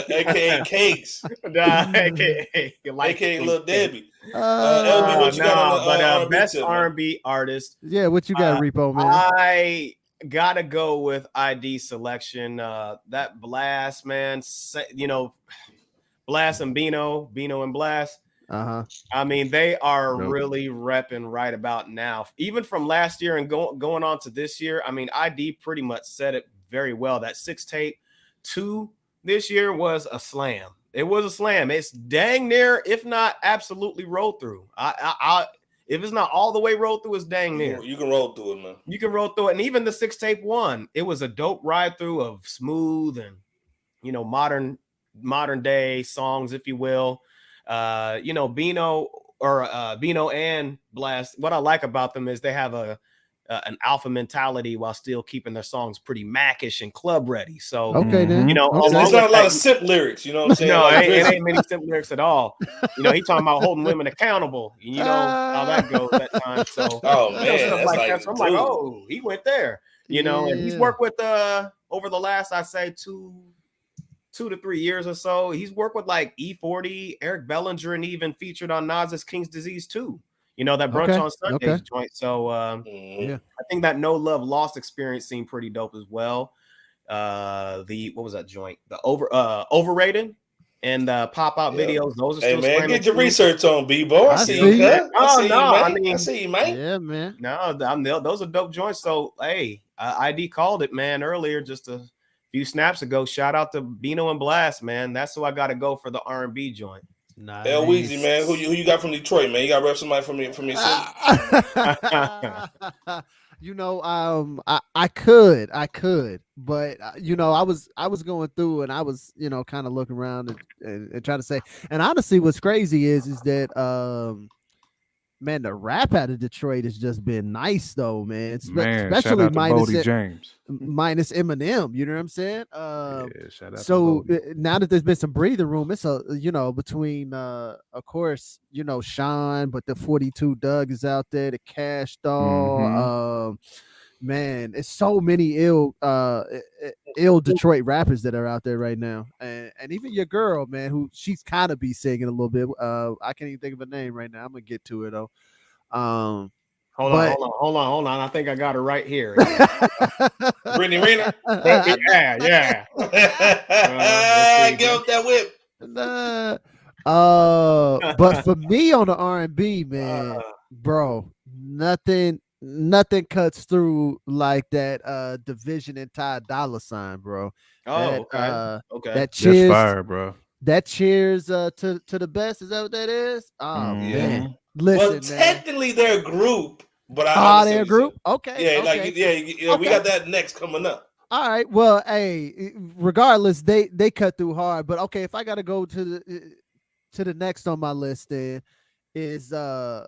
aka Cakes, aka Lil Debbie. LB, what you got on the best R&B artist? Yeah, what you got, Repo, man? I gotta go with ID Selection. That Blast, man. Blast and Bino and Blast. I mean, they are really repping right about now. Even from last year and going on to this year, I mean, ID pretty much said it very well. That 6 tape 2 this year was a slam. It was a slam. It's dang near, if not absolutely rolled through. If it's not all the way rolled through, it's dang near. You can roll through it, man. You can roll through it. And even the 6 tape 1, it was a dope ride through of smooth and, modern day songs, if you will. Bino and Blast, what I like about them is they have a an alpha mentality while still keeping their songs pretty Mac-ish and club ready. So okay, then you know, it's not a lot of simp lyrics. You know what I'm saying? No, like it ain't many simp lyrics at all. You know, he talking about holding women accountable. You know how that goes that time. So oh man, stuff like that. So I'm like, oh, he went there. You know, and he's worked with over the last, I say, 2 to 3 years or so. He's worked with like E40, Eric Bellinger, and even featured on Nas's King's Disease 2. You know, that Brunch on Sundays joint. So I think that No Love Lost experience seemed pretty dope as well. What was that joint? The Overrated and Pop Out videos. Those are still man, get your research on, B-Boy. I see you, man. I see you, man. Yeah, man. No, those are dope joints. So hey, ID called it, man, earlier, just a few snaps ago. Shout out to Bino and Blast, man. That's who I got to go for the R&B joint. Nice. L Weezy, man. Who you got from Detroit, man? You got rep somebody from your city? You know, I could, but you know, I was going through and I was, you know, kind of looking around and trying to say, and honestly, what's crazy is that man, the rap out of Detroit has just been nice though, man. Especially minus Eminem, you know what I'm saying? So now that there's been some breathing room, it's you know, between of course, you know, Sean, but the 42 Doug is out there, the Cash Doll, man, it's so many ill Detroit rappers that are out there right now, and even your girl, man, who she's kind of be singing a little bit. I can't even think of a name right now. I'm gonna get to it though. Hold on. I think I got her right here. Brittany Renner. Yeah. Get up that whip. But for me on the R&B, man, bro, nothing cuts through like that Division and Ty Dolla $ign, bro. Okay. That cheers, that's fire, bro. That cheers to the best. Is that what that is? Oh man. Listen, technically they're a group, but they're a group. Okay. Yeah, we got that next coming up. All right. Well, hey, regardless, they cut through hard. But okay, if I gotta go to the next on my list, then is that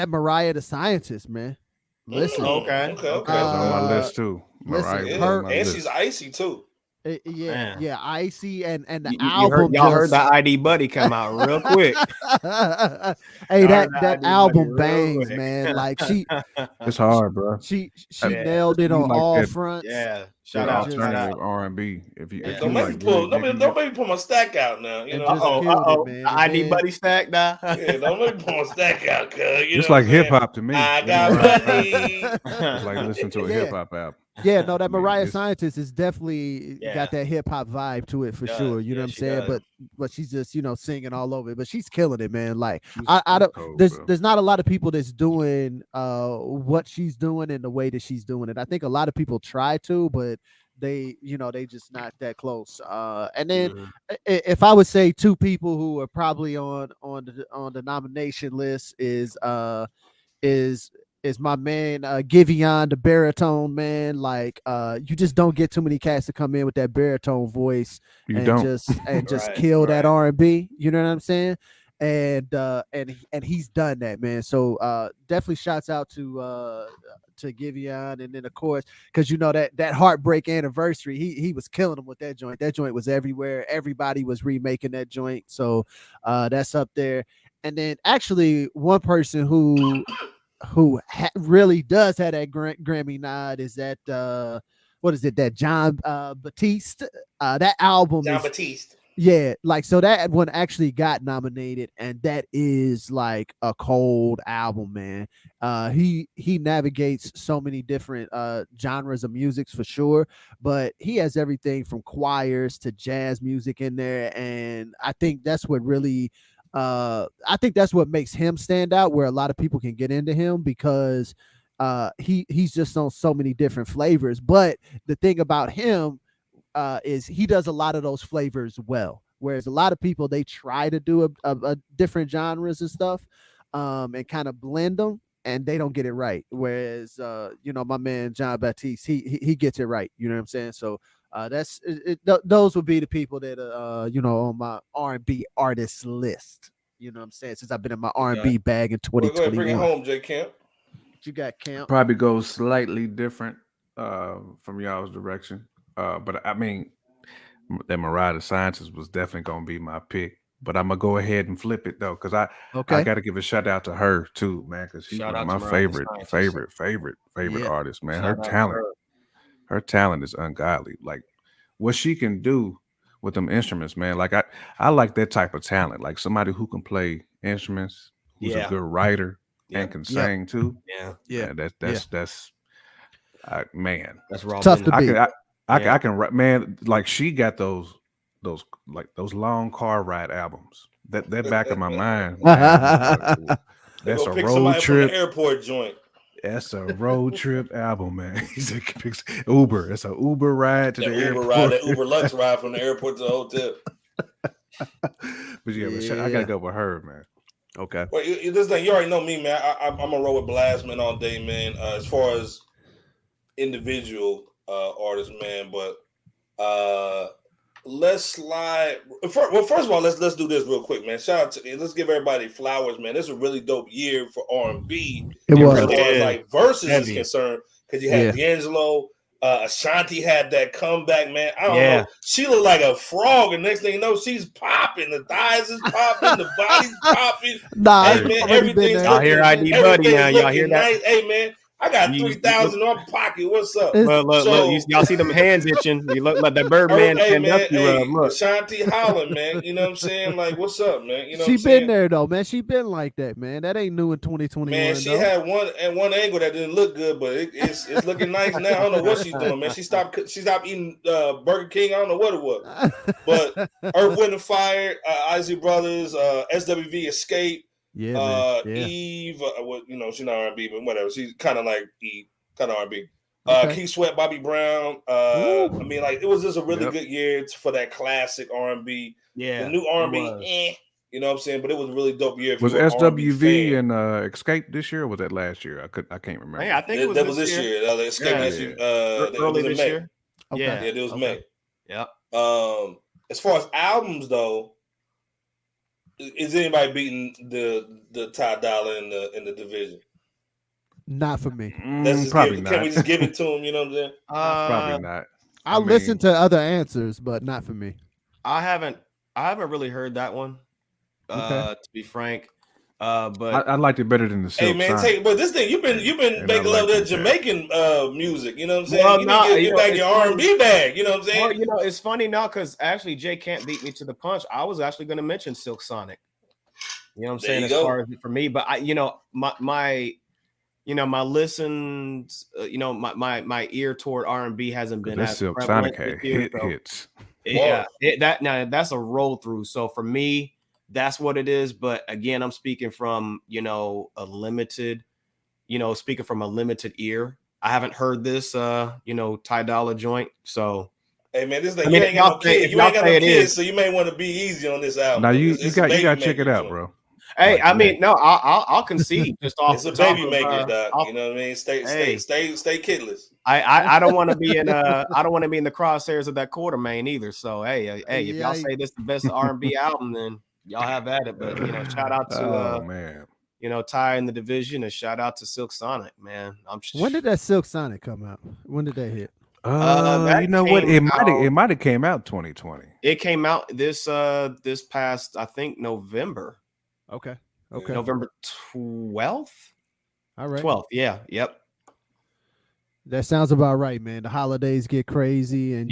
Mariah the Scientist, man? Listen, okay. That's on my list too. Mariah, and she's icy too. Yeah, icy and the album. Y'all heard the ID Buddy come out real quick. Hey, that album bangs, man. Like it's hard, bro. She nailed it on all fronts. Yeah, shout out alternative R&B. If you don't make me pull my stack out now. You know, ID Buddy stack now. Yeah, don't make me pull my stack out, cuz it's like hip hop to me. I got money. It's like listen to a hip hop album. Yeah, no, that Mariah Scientist is definitely got that hip hop vibe to it for sure. You know what I'm saying? But she's just, you know, singing all over it. But she's killing it, man. Like I don't there's not a lot of people that's doing what she's doing in the way that she's doing it. I think a lot of people try to, but they just not that close. And then if I would say two people who are probably on the nomination list is my man Giveon, the baritone, man. Like you just don't get too many cats to come in with that baritone voice just kill that R&B. You know what I'm saying? And he's done that, man. So definitely shouts out to Giveon, and then of course, because you know that Heartbreak Anniversary, he was killing them with that joint. That joint was everywhere. Everybody was remaking that joint. So that's up there. And then actually one person who really does have that Grammy nod is that what is it, that John Batiste, that album Batiste. Yeah, like so that one actually got nominated, and that is like a cold album, man. He navigates so many different genres of music for sure, but he has everything from choirs to jazz music in there, and I think that's what really makes him stand out, where a lot of people can get into him, because he's just on so many different flavors. But the thing about him is he does a lot of those flavors well, whereas a lot of people, they try to do a different genres and stuff and kind of blend them, and they don't get it right. Whereas my man John Batiste, he gets it right. You know what I'm saying? So those would be the people that on my R&B artist list. You know what I'm saying? Since I've been in my R&B bag in 2021. Bring it home, J. Camp. You got Camp. Probably go slightly different from y'all's direction. But I mean, that Mariah Sciences was definitely gonna be my pick. But I'm gonna go ahead and flip it though, because I got to give a shout out to her too, man, because she's one of my favorite artists, man. Her talent is ungodly. Like what she can do with them instruments, man. Like I like that type of talent, like somebody who can play instruments, who's a good writer and can sing too. Man, that's man. That's raw. Tough to beat. I can man, like she got those long car ride albums. That back of my mind. Man, that's a road trip. Airport joint. That's a road trip album, man. He's a Uber. It's an Uber ride to the airport. That Uber Lux ride from the airport to the hotel. But I gotta go with her, man. Okay. Well, this thing, you already know me, man. I'm gonna roll with Blast, man, all day, man. As far as individual artists, man, but let's slide. Well, first of all, let's do this real quick, man. Shout out to, let's give everybody flowers, man. This is a really dope year for R&B. It was. As far as like verses is concerned, because you had D'Angelo, Ashanti had that comeback, man. I don't know. She looked like a frog, and next thing you know, she's popping. The thighs is popping, the body's popping. Hey, man, everything's y'all hear ID Buddy now. Y'all hear that? Nice. Hey, man. I got 3,000 in my pocket. What's up? Look, y'all see them hands itching. You look like that Birdman. Ashanti Holland, man. You know what I'm saying? Like, what's up, man? You know she been there though, man. She been like that, man. That ain't new in 2021. Man, she had one angle that didn't look good, but it's looking nice now. I don't know what she's doing, man. She stopped eating Burger King. I don't know what it was, but Earth, Wind and Fire, Isley Brothers, SWV Escape. Eve, she's not R&B, but whatever. She's kind of like Eve, kind of R&B. Keith Sweat, Bobby Brown. I mean, like it was just a really good year for that classic R&B. Yeah, the new R&B, you know what I'm saying? But it was a really dope year. Was SWV and Escape this year, or was that last year? I can't remember. Hey, I think it was that was this year. Escape early this year. Okay. Yeah, it was May. Yeah. As far as albums though. Is anybody beating the Ty Dolla in the division? Not for me. Probably not. Can we just give it to him? You know what I'm saying? Probably not. I'll listen to other answers, but not for me. I haven't really heard that one. To be frank, but I liked it better than the Silk Sonic. But this thing you've been making love that Jamaican music. You know what I'm saying? Well, you need to get back your R&B bag. You know what I'm saying? Well, it's funny now because actually Jay can't beat me to the punch. I was actually going to mention Silk Sonic. You know what I'm saying? As far as for me, but my listens, my ear toward R&B hasn't been as Silk Sonic had hits. Yeah, that's a roll through. So for me, that's what it is. But again, I'm speaking from a limited ear. I haven't heard this Ty Dolla joint. So hey man, this thing you ain't got no kids. You ain't got no kids, so you may want to be easy on this album. Now you got to check it out, bro. Hey, I mean, no, I'll concede just off. It's a baby maker, Doc. You know what I mean? Stay kidless. I don't want to be in the crosshairs of that Quartermain either. So hey, if y'all say this is the best R&B album, then y'all have at it. But shout out to Ty in the division, and shout out to Silk Sonic, man. When did that Silk Sonic come out? When did that hit? You know what? It might have came out 2020. It came out this past, I think, November. Okay. November 12th. All right. 12th. Yeah. Yep. That sounds about right, man. The holidays get crazy, and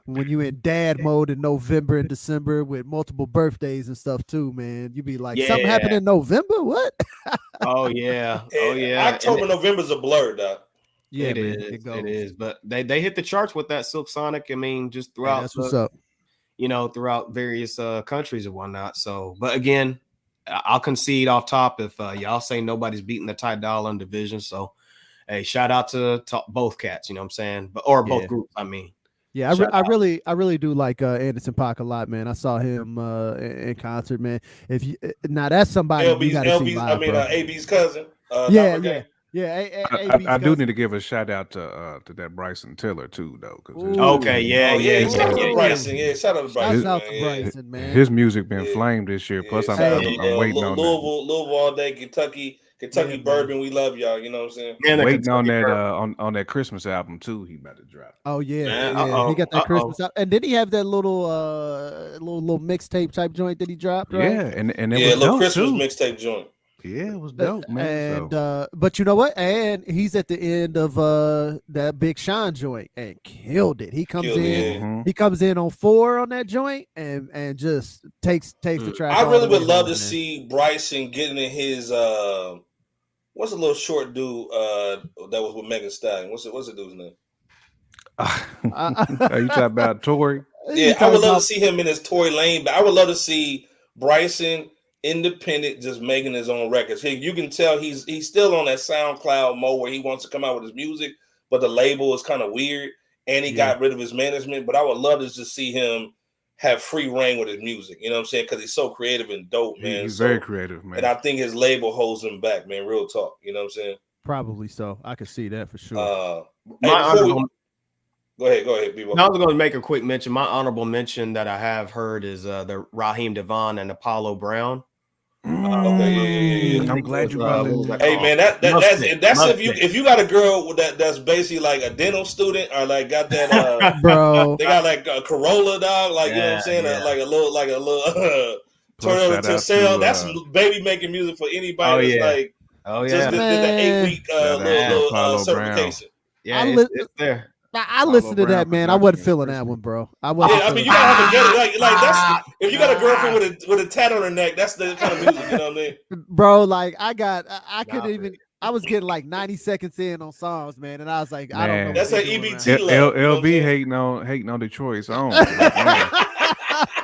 when you in dad mode in November and December with multiple birthdays and stuff too, man. You be like, something happened in November? What? Oh yeah. October, November's a blur, Doc. Yeah, it is. But they hit the charts with that Silk Sonic. I mean, just throughout. That's what's up. Throughout various countries and whatnot. So, but again, I'll concede off top if y'all say nobody's beating the Ty Dolla in division. So, hey, shout out to both cats. You know what I'm saying? Both groups. I mean, yeah, I really do like Anderson .Paak a lot, man. I saw him in concert, man. Now that's somebody you gotta see live, AB's cousin. Yeah, I do need to give a shout out to that Bryson Tiller too, though. Shout out to Bryson. Shout out to Bryson, man. His music been flamed this year. Plus, I'm waiting on Louisville all day, Kentucky. Kentucky Bourbon, we love y'all. You know what I'm saying? Waiting on that on that Christmas album too. He about to drop. Oh yeah. He got that Christmas album, and did he have that little little mixtape type joint that he dropped? Right? Yeah, and it was a little dope Christmas too. mixtape joint. Yeah, it was dope, man. And but you know what? And he's at the end of that Big Sean joint and killed it. He comes in, he comes in on 4 on that joint and just takes the track. I really would love to see Bryson getting in his what's the little short dude that was with Megan Thee Stallion? What's the dude's name? Are you talking about Tory? Yeah, I would love to see him in his Tory Lane, but I would love to see Bryson independent, just making his own records. You can tell he's still on that SoundCloud mode where he wants to come out with his music, but the label is kind of weird, and he got rid of his management. But I would love to just see him have free reign with his music. You know what I'm saying? Because he's so creative and dope, man. He's very creative, man. And I think his label holds him back, man. Real talk. You know what I'm saying? Probably so. I could see that for sure. Go ahead, B-Bo. I was going to make a quick mention. My honorable mention that I have heard is the Raheem Devon and Apollo Brown. Okay, I'm glad you brought it. Hey man, that's if you got a girl that's basically like a dental student or like got that bro, they got like a Corolla dog, like you know what I'm saying, like a little Toyota Tercel. That's baby making music for anybody that's like just did the 8-week little certification. Yeah, it's there. I listened to that, man. I wasn't feeling that one, bro. I mean, you gotta have to get it. Like that's if you got a girlfriend with a tat on her neck, that's the kind of music, you know what I mean? Bro, like I was getting like 90 seconds in on songs, man, and I was like, I don't know. That's an EBT love. LB hating on Detroit's own.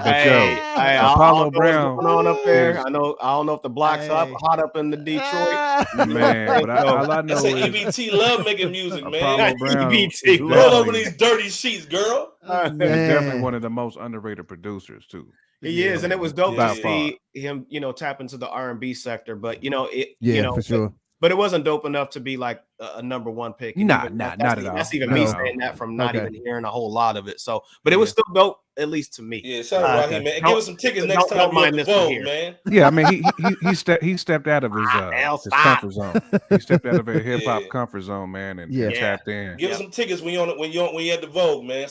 Apollo Brown going on up there. I don't know if the block's hot up in the Detroit, man. But all I know is EBT love making music, man. Apollo Brown, EBT roll over these dirty sheets, girl. He's definitely one of the most underrated producers too. He is, and it was dope to see him, tap into the R&B sector. But for sure. But it wasn't dope enough to be like a number one pick. Not at all. That's even me saying that from not even hearing a whole lot of it. So, but it was still dope, at least to me. Yeah, shout out Raheem, man. And give us some tickets next time we the Vogue, man. Yeah, I mean, he stepped out of his comfort zone. He stepped out of his hip hop comfort zone, man, and tapped in. Give us some tickets when you at the Vogue, man.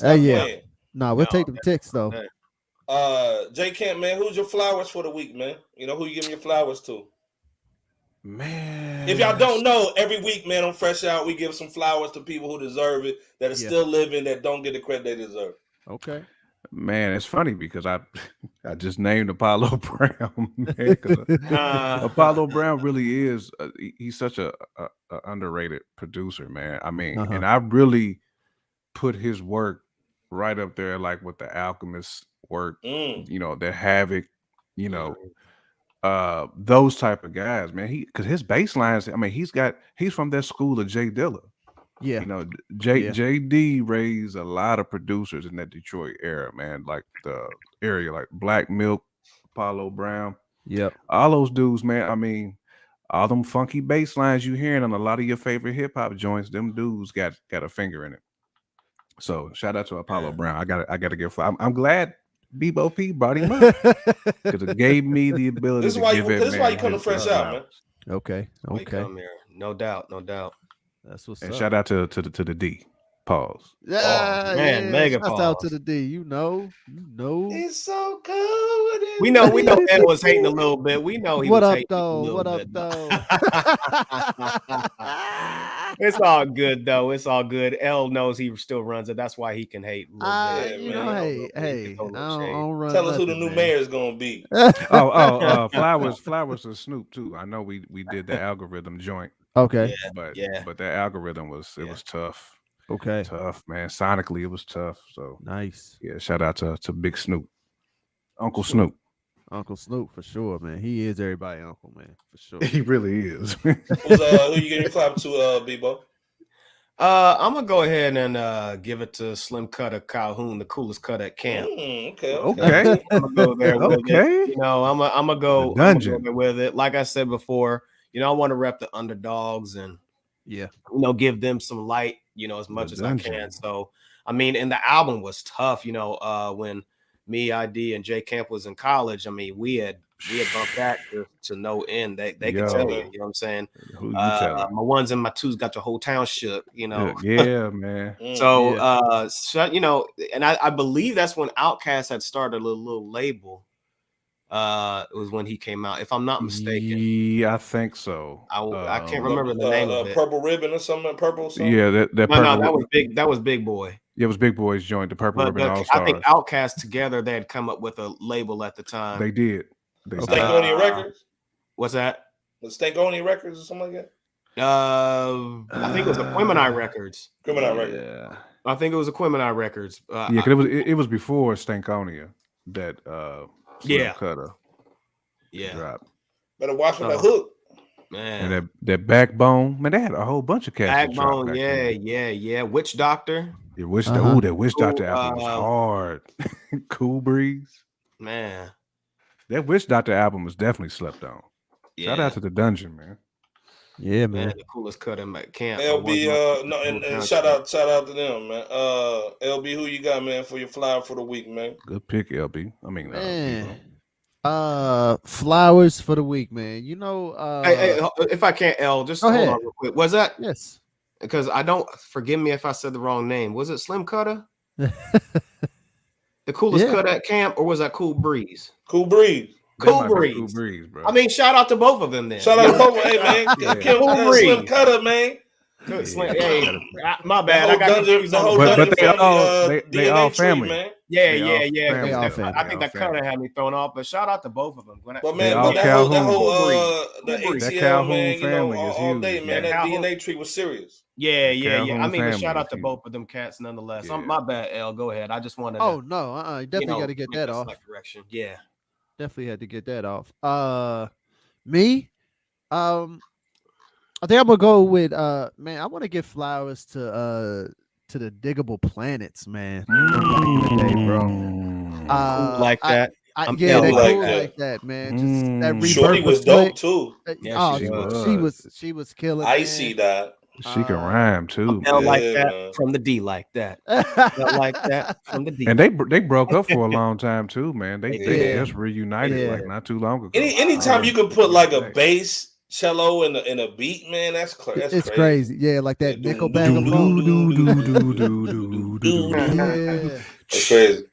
We'll take them tickets though. J Camp, man, who's your flowers for the week, man? You know who you giving your flowers to? Man, if y'all don't know, every week, man, on Fresh Out, we give some flowers to people who deserve it, that are still living, that don't get the credit they deserve. Okay. Man, it's funny because I just named Apollo Brown. Man, Apollo Brown really is he's such a underrated producer, man. I mean, and I really put his work right up there, like with the Alchemist work, the Havoc, those type of guys, man. Because his bass lines, I mean, he's from that school of Jay Dilla. Yeah, JD raised a lot of producers in that Detroit era, man. Like the area, like Black Milk, Apollo Brown. Yep, all those dudes, man. I mean, all them funky bass lines you hearing on a lot of your favorite hip hop joints, them dudes got a finger in it. So shout out to Apollo Brown. I gotta give. I'm glad B-Bo P brought him up because it gave me the ability. This is why you come to Fresh Out, man. Okay. No doubt. That's what's and up. shout out to the D. Pause. Mega pause. Shout out to the D. You know. It's so good. We know Ed was hating a little bit. We know he was hating a little bit. It's all good though. It's all good. L knows he still runs it. That's why he can hate. Hey, I don't run. Tell us who the new mayor is gonna be. Flowers and Snoop too. I know we did the algorithm joint. Okay. But that algorithm was tough. Okay. Tough, man. Sonically, it was tough. So nice. Yeah, shout out to Big Snoop. Uncle Snoop. Uncle Snoop for sure, man. He is everybody's uncle, man, for sure. He really is. Who you getting your flower to, B-Bo? I'm gonna go ahead and give it to Slim Cutter Calhoun, the coolest cut at camp. Okay. I'm gonna go there with it. I'm gonna go dungeon with it. Like I said before, I want to rep the underdogs and give them some light, as much as I can. So I mean, and the album was tough, when me, ID, and Jay Camp was in college, I mean, we had bumped that to no end. They could tell you, you know what I'm saying? Who you telling? My ones and my twos got the whole town shook, you know. Yeah, man. So, you know, and I believe that's when Outkast had started a little label. It was when he came out, if I'm not mistaken. Yeah, I think so. I can't remember the name of it. Purple Ribbon or something. Purple. Something? Yeah, that was big. That was Big Boy. Yeah, it was Big Boy's joint, the Purple Ribbon All Stars. I think Outkast together they had come up with a label at the time. They did. Stankonia Records. What's that? The Stankonia Records or something like that. I think it was the Quimini Records. Yeah. I think it was the Quimini Records. Yeah, because it was before Stankonia that Slim Cutter dropped. Better watch for that hook. Man. And that Backbone, man, they had a whole bunch of cats. Backbone, yeah. Witch Doctor. Yeah, that Witch Doctor album was hard. Cool Breeze. Man. That Witch Doctor album was definitely slept on. Yeah. Shout out to the Dungeon, man. Yeah, man. The coolest cut in my camp. LB, and shout out to them, man. LB, who you got, man, for your flower for the week, man? Good pick, LB. I mean, flowers for the week, man. You know, hey, if I can't, L, just hold on real quick. Was that? Yes. Because I don't forgive me if I said the wrong name. Was it Slim Cutter? The coolest cut at camp, or was that Cool Breeze? Cool Breeze. Cool Breeze, bro. I mean, shout out to both of them then. Shout out to both of them, hey, man. Slim Cutter, man. Hey, my bad. I got but they all family, man. Yeah. They all family. I think that Cutter had me thrown off, but shout out to both of them. But man, that whole the ATL, man, you know, all day, man. That DNA tree was serious. Yeah. I mean, shout out to both of them cats, nonetheless. Yeah. My bad, L. Go ahead. I just wanted. Oh no, definitely got to get that off. Correction. Yeah, definitely had to get that off. Me, I think I'm gonna go with man. I want to give flowers to the Diggable Planets, man. Day, bro. Like that. They cool like that, man. Just that Shorty was dope too. She was killing. Icy that. She can rhyme too. Like that from the D, like that. Like that from the D. And they broke up for a long time too, man. They just reunited like not too long ago. Anytime you can put like a bass, cello, in a beat, man, that's crazy. It's crazy. Yeah, like that Nickelback. Yeah, that's crazy.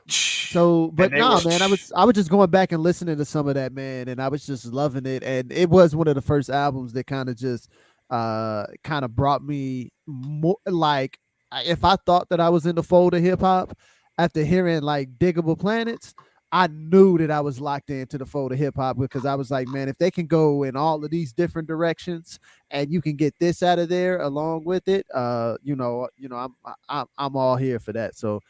So, but no, man, I was just going back and listening to some of that, man, and I was just loving it. And it was one of the first albums that kind of just brought me more, like, if I thought that I was in the fold of hip hop after hearing like Diggable Planets, I knew that I was locked into the fold of hip hop, because I was like, man, if they can go in all of these different directions and you can get this out of there along with it, I'm all here for that. So,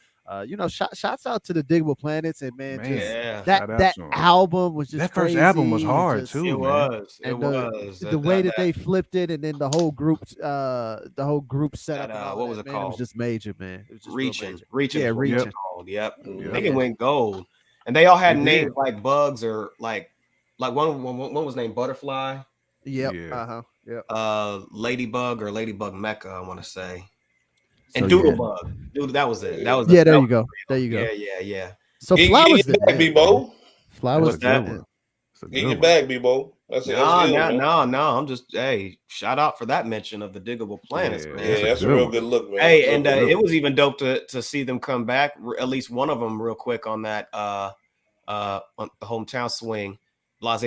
shouts out to the Diggable Planets, and that album was just that crazy. first album was hard too. It was. The way that they flipped it, and then the whole group set up. What was it called? It was just major, man. It was just Reaching. Yeah, Reaching. Yep. I think it went gold. And they all had names like Bugs, or like one was named Butterfly. Yep. Yeah. Ladybug or Ladybug Mecca, I want to say. And Doodlebug. Dude, that was it. There you go. Yeah. So Flowers get back, B-Bo. Flowers that. Get your bag, B-Bo. No. I'm just shout out for that mention of the Diggable Planets, man. Yeah, that's a real good look, man. Hey, and it was even dope to see them come back. At least one of them, real quick, on that on the hometown swing. Blase.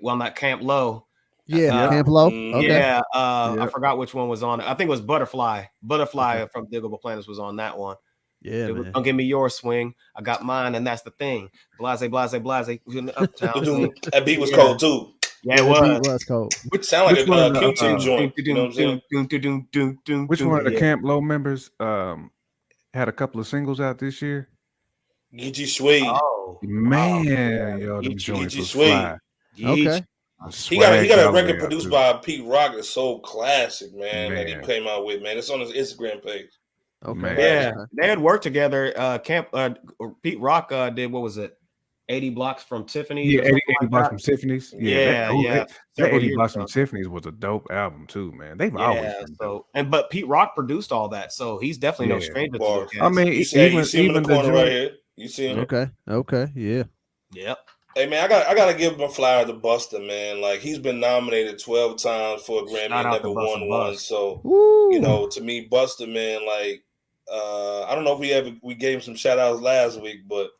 Well, not Camp Low. Camp Low. Okay. Yeah, I forgot which one was on it. I think it was Butterfly. Butterfly from Diggable Planets was on that one. Yeah, man. Don't give me your swing. I got mine, and that's the thing. Blase. Uptown. That beat was cold too. Yeah, it was. It was cold. Which sound like a Q-Tip joint. You know what I'm saying? Which one of the Camp Low members had a couple of singles out this year? Get You Sweet. Oh man, yo, them joints was fly. Okay. He got a record produced by Pete Rock that's so classic, man, that he came out with, man. It's on his Instagram page. Okay. Man. Yeah, they had worked together. Pete Rock did, what was it? 80 Blocks from Tiffany's. Yeah, 80 Blocks from Tiffany's. Yeah. That 80 Blocks from Tiffany's was a dope album too, man. They've always been dope. But Pete Rock produced all that, so he's definitely no stranger to it. I mean, even You see him? Okay, yeah. Yep. Hey man, I gotta give him a flower to Busta, man. Like he's been nominated 12 times for a Grammy and never won one. So to me, Busta, man, like I don't know if we gave him some shout outs last week, but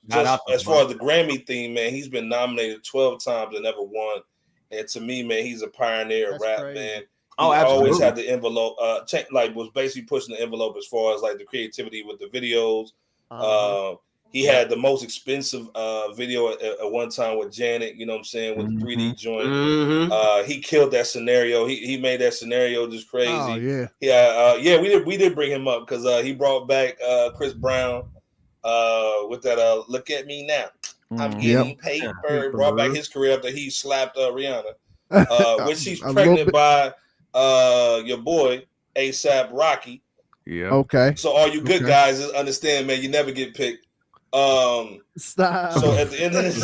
just as far as the Grammy theme, man, he's been nominated 12 times and never won. And to me, man, he's a pioneer of rap, man. He always had the envelope, like was basically pushing the envelope as far as like the creativity with the videos. He had the most expensive video at one time with Janet, you know what I'm saying, with the 3D joint. He killed that scenario. He made that scenario just crazy. Oh, yeah. Yeah, we did bring him up because he brought back Chris Brown with that Look at Me Now. I'm getting paper. Brought back his career after he slapped Rihanna. When she's pregnant by your boy ASAP Rocky. Yeah. Okay. So all you good guys just understand, man, you never get picked. Stop. So at the end of this,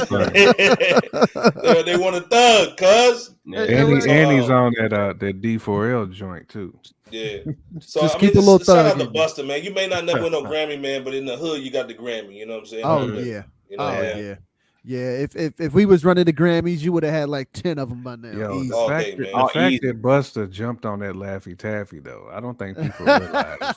they want a thug, cuz. And he's on that D4L joint too. Yeah. So just keep a little shout out thug. to Busta, man. You may not never win no Grammy, man, but in the hood you got the Grammy. You know what I'm saying? Oh yeah. You know, yeah. If we was running the Grammys, you would have had like 10 of them by now. Yo, the fact that Busta jumped on that Laffy Taffy, though, I don't think people realize.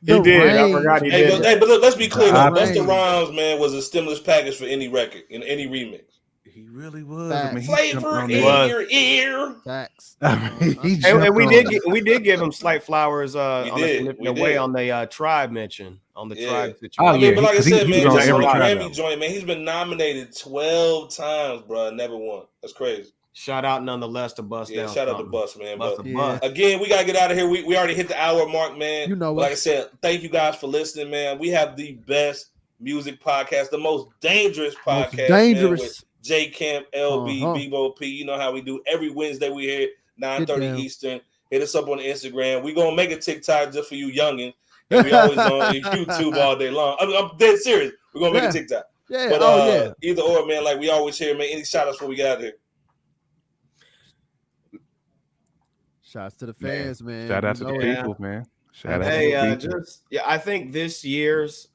He did. I forgot he did. But let's be clear, though. Busta Rhymes, man, was a stimulus package for any record, in any remix. He really was. Facts. I mean, Flavor in your ear. Facts. And we did give him slight flowers on the tribe mention on the tribe situation. I mean, but like I said, man, just on the Grammy joint, man, he's been nominated 12 times, bro, never won. That's crazy. Shout out nonetheless to Bust. Yeah, shout out to Bust, man. But Bust. Again, we gotta get out of here. We already hit the hour mark, man. You know what? Like I said, thank you guys for listening, man. We have the best music podcast, the most dangerous podcast. Man, with J Camp, LB, Bebo P. You know how we do every Wednesday. We here 9:30 Eastern. Hit us up on Instagram. We gonna make a TikTok just for you youngins. And we always on YouTube all day long. I'm dead serious. We're gonna make a TikTok. Yeah. But either or, man. Like we always hear, man. Any shout outs before we get out of here? Shouts to the fans, man. Shout out to the people, man. Shout out to the people. I think this year's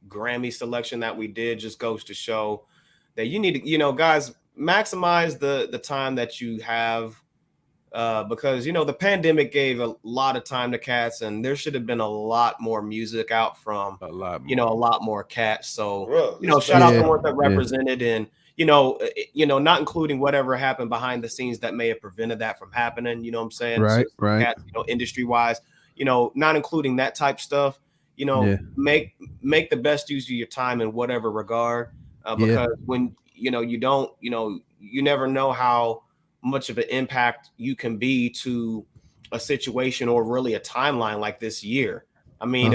Grammy selection that we did just goes to show that you need to, guys, maximize the time that you have because the pandemic gave a lot of time to cats, and there should have been a lot more music out from a lot more cats. So shout out to the work that represented and not including whatever happened behind the scenes that may have prevented that from happening. You know what I'm saying? Right. Cats, industry wise, not including that type stuff. Make the best use of your time in whatever regard, because when you don't, you never know how much of an impact you can be to a situation or really a timeline like this year. I mean,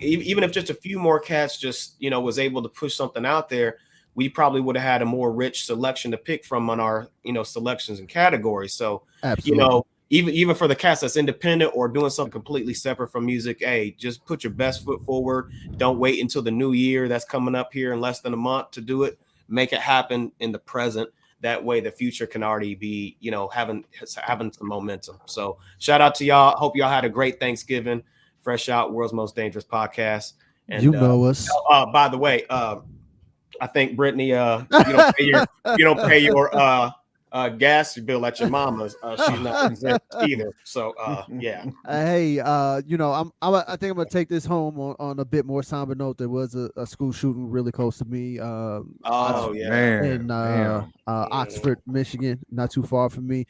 even if just a few more cats just was able to push something out there, we probably would have had a more rich selection to pick from on our selections and categories. So absolutely. Even for the cast that's independent or doing something completely separate from music, hey, just put your best foot forward. Don't wait until the new year that's coming up here in less than a month to do it. Make it happen in the present. That way the future can already be, having some momentum. So shout out to y'all. Hope y'all had a great Thanksgiving. Fresh Out, World's Most Dangerous Podcast. And us. By the way, I think Brittany, you don't pay your gas bill at your mama's. She's not exempt either. So yeah. Hey, I think I'm gonna take this home on a bit more somber note. There was a school shooting really close to me. In Oxford, Michigan, not too far from me.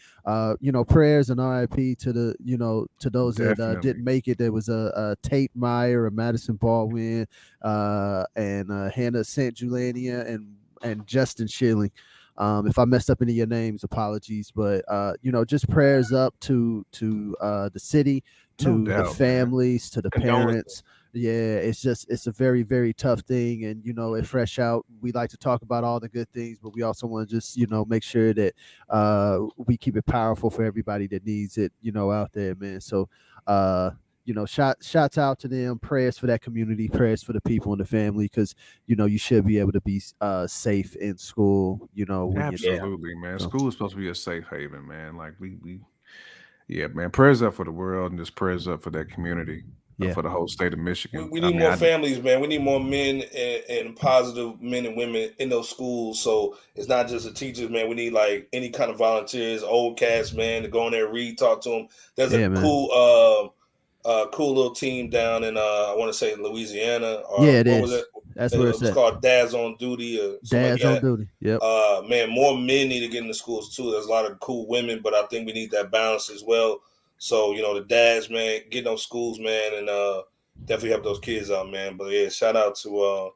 Prayers and RIP to to those that didn't make it. There was a Tate Meyer, a Madison Baldwin, and Hannah St. Julania and Justin Schilling. If I messed up any of your names, apologies. But just prayers up to the city, to the families, to the parents. Yeah, it's a very, very tough thing. And at Fresh Out, we like to talk about all the good things, but we also want to just make sure that we keep it powerful for everybody that needs it out there, man. So shouts out to them. Prayers for that community. Prayers for the people and the family, because you should be able to be safe in school. Absolutely, man. School is supposed to be a safe haven, man. Like we Yeah, man. Prayers up for the world and just prayers up for that community, for the whole state of Michigan. We need more families, man. We need more men and positive men and women in those schools. So it's not just the teachers, man. We need like any kind of volunteers, old cast, man, to go in there, read, talk to them. There's a cool little team down in I want to say Louisiana. It what is. Was it? That's what it's called Dads on Duty. Or Dads like on Duty. Yep. Man, more men need to get in the schools too. There's a lot of cool women, but I think we need that balance as well. So the dads, man, get in those schools, man, and definitely help those kids out, man. But yeah, shout out to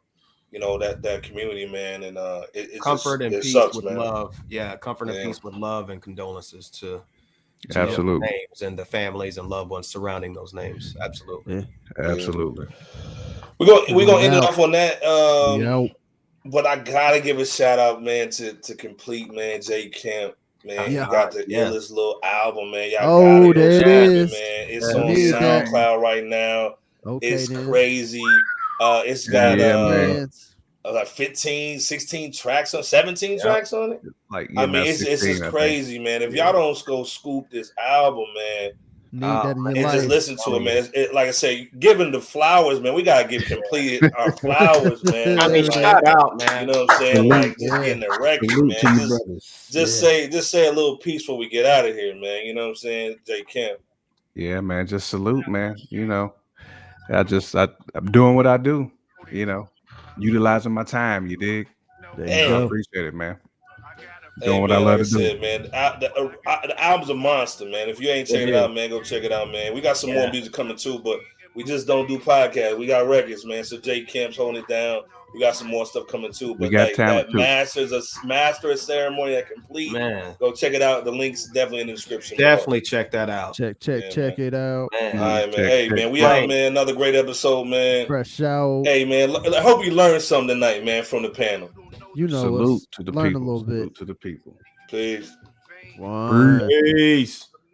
that community, man, and it comfort just, and peace sucks, with man. love. Yeah, comfort and peace with love and condolences to absolutely names and the families and loved ones surrounding those names. Absolutely, absolutely. We're gonna end it off on that. But I gotta give a shout out, man, to Complete, man, J Camp. Man, he got the illest little album, man. Y'all gotta go check it, man. It's on SoundCloud right now. It's crazy. It's got like 15, 16 tracks on 17 tracks on it. Like it's just crazy, man. If y'all don't go scoop this album, man, and just listen to it, man. Like I say, giving the flowers, man. We gotta give Complete our flowers, man. I mean, shout out, man. You know what I'm saying? Like just getting the record, man. Just say a little piece before we get out of here, man. You know what I'm saying? J Camp. Yeah, man. Just salute, man. I'm doing what I do. Utilizing my time. You dig? I appreciate it, man. Doing what I love to do, man. The album's a monster, man. If you ain't check it out, man, go check it out, man. We got some more music coming too, but we just don't do podcasts. We got records, man. So J Camp's holding it down. We got some more stuff coming too. But we got talent too. Master ceremony at Complete. Man, go check it out. The link's definitely in the description. Definitely check that out. Check it out. Man. All right, man. Hey, man, we out, man. Another great episode, man. Fresh out. Hey, man. I hope you learned something tonight, man, from the panel. Salute to the learn people. A little bit. Salute to the people. Peace. Peace.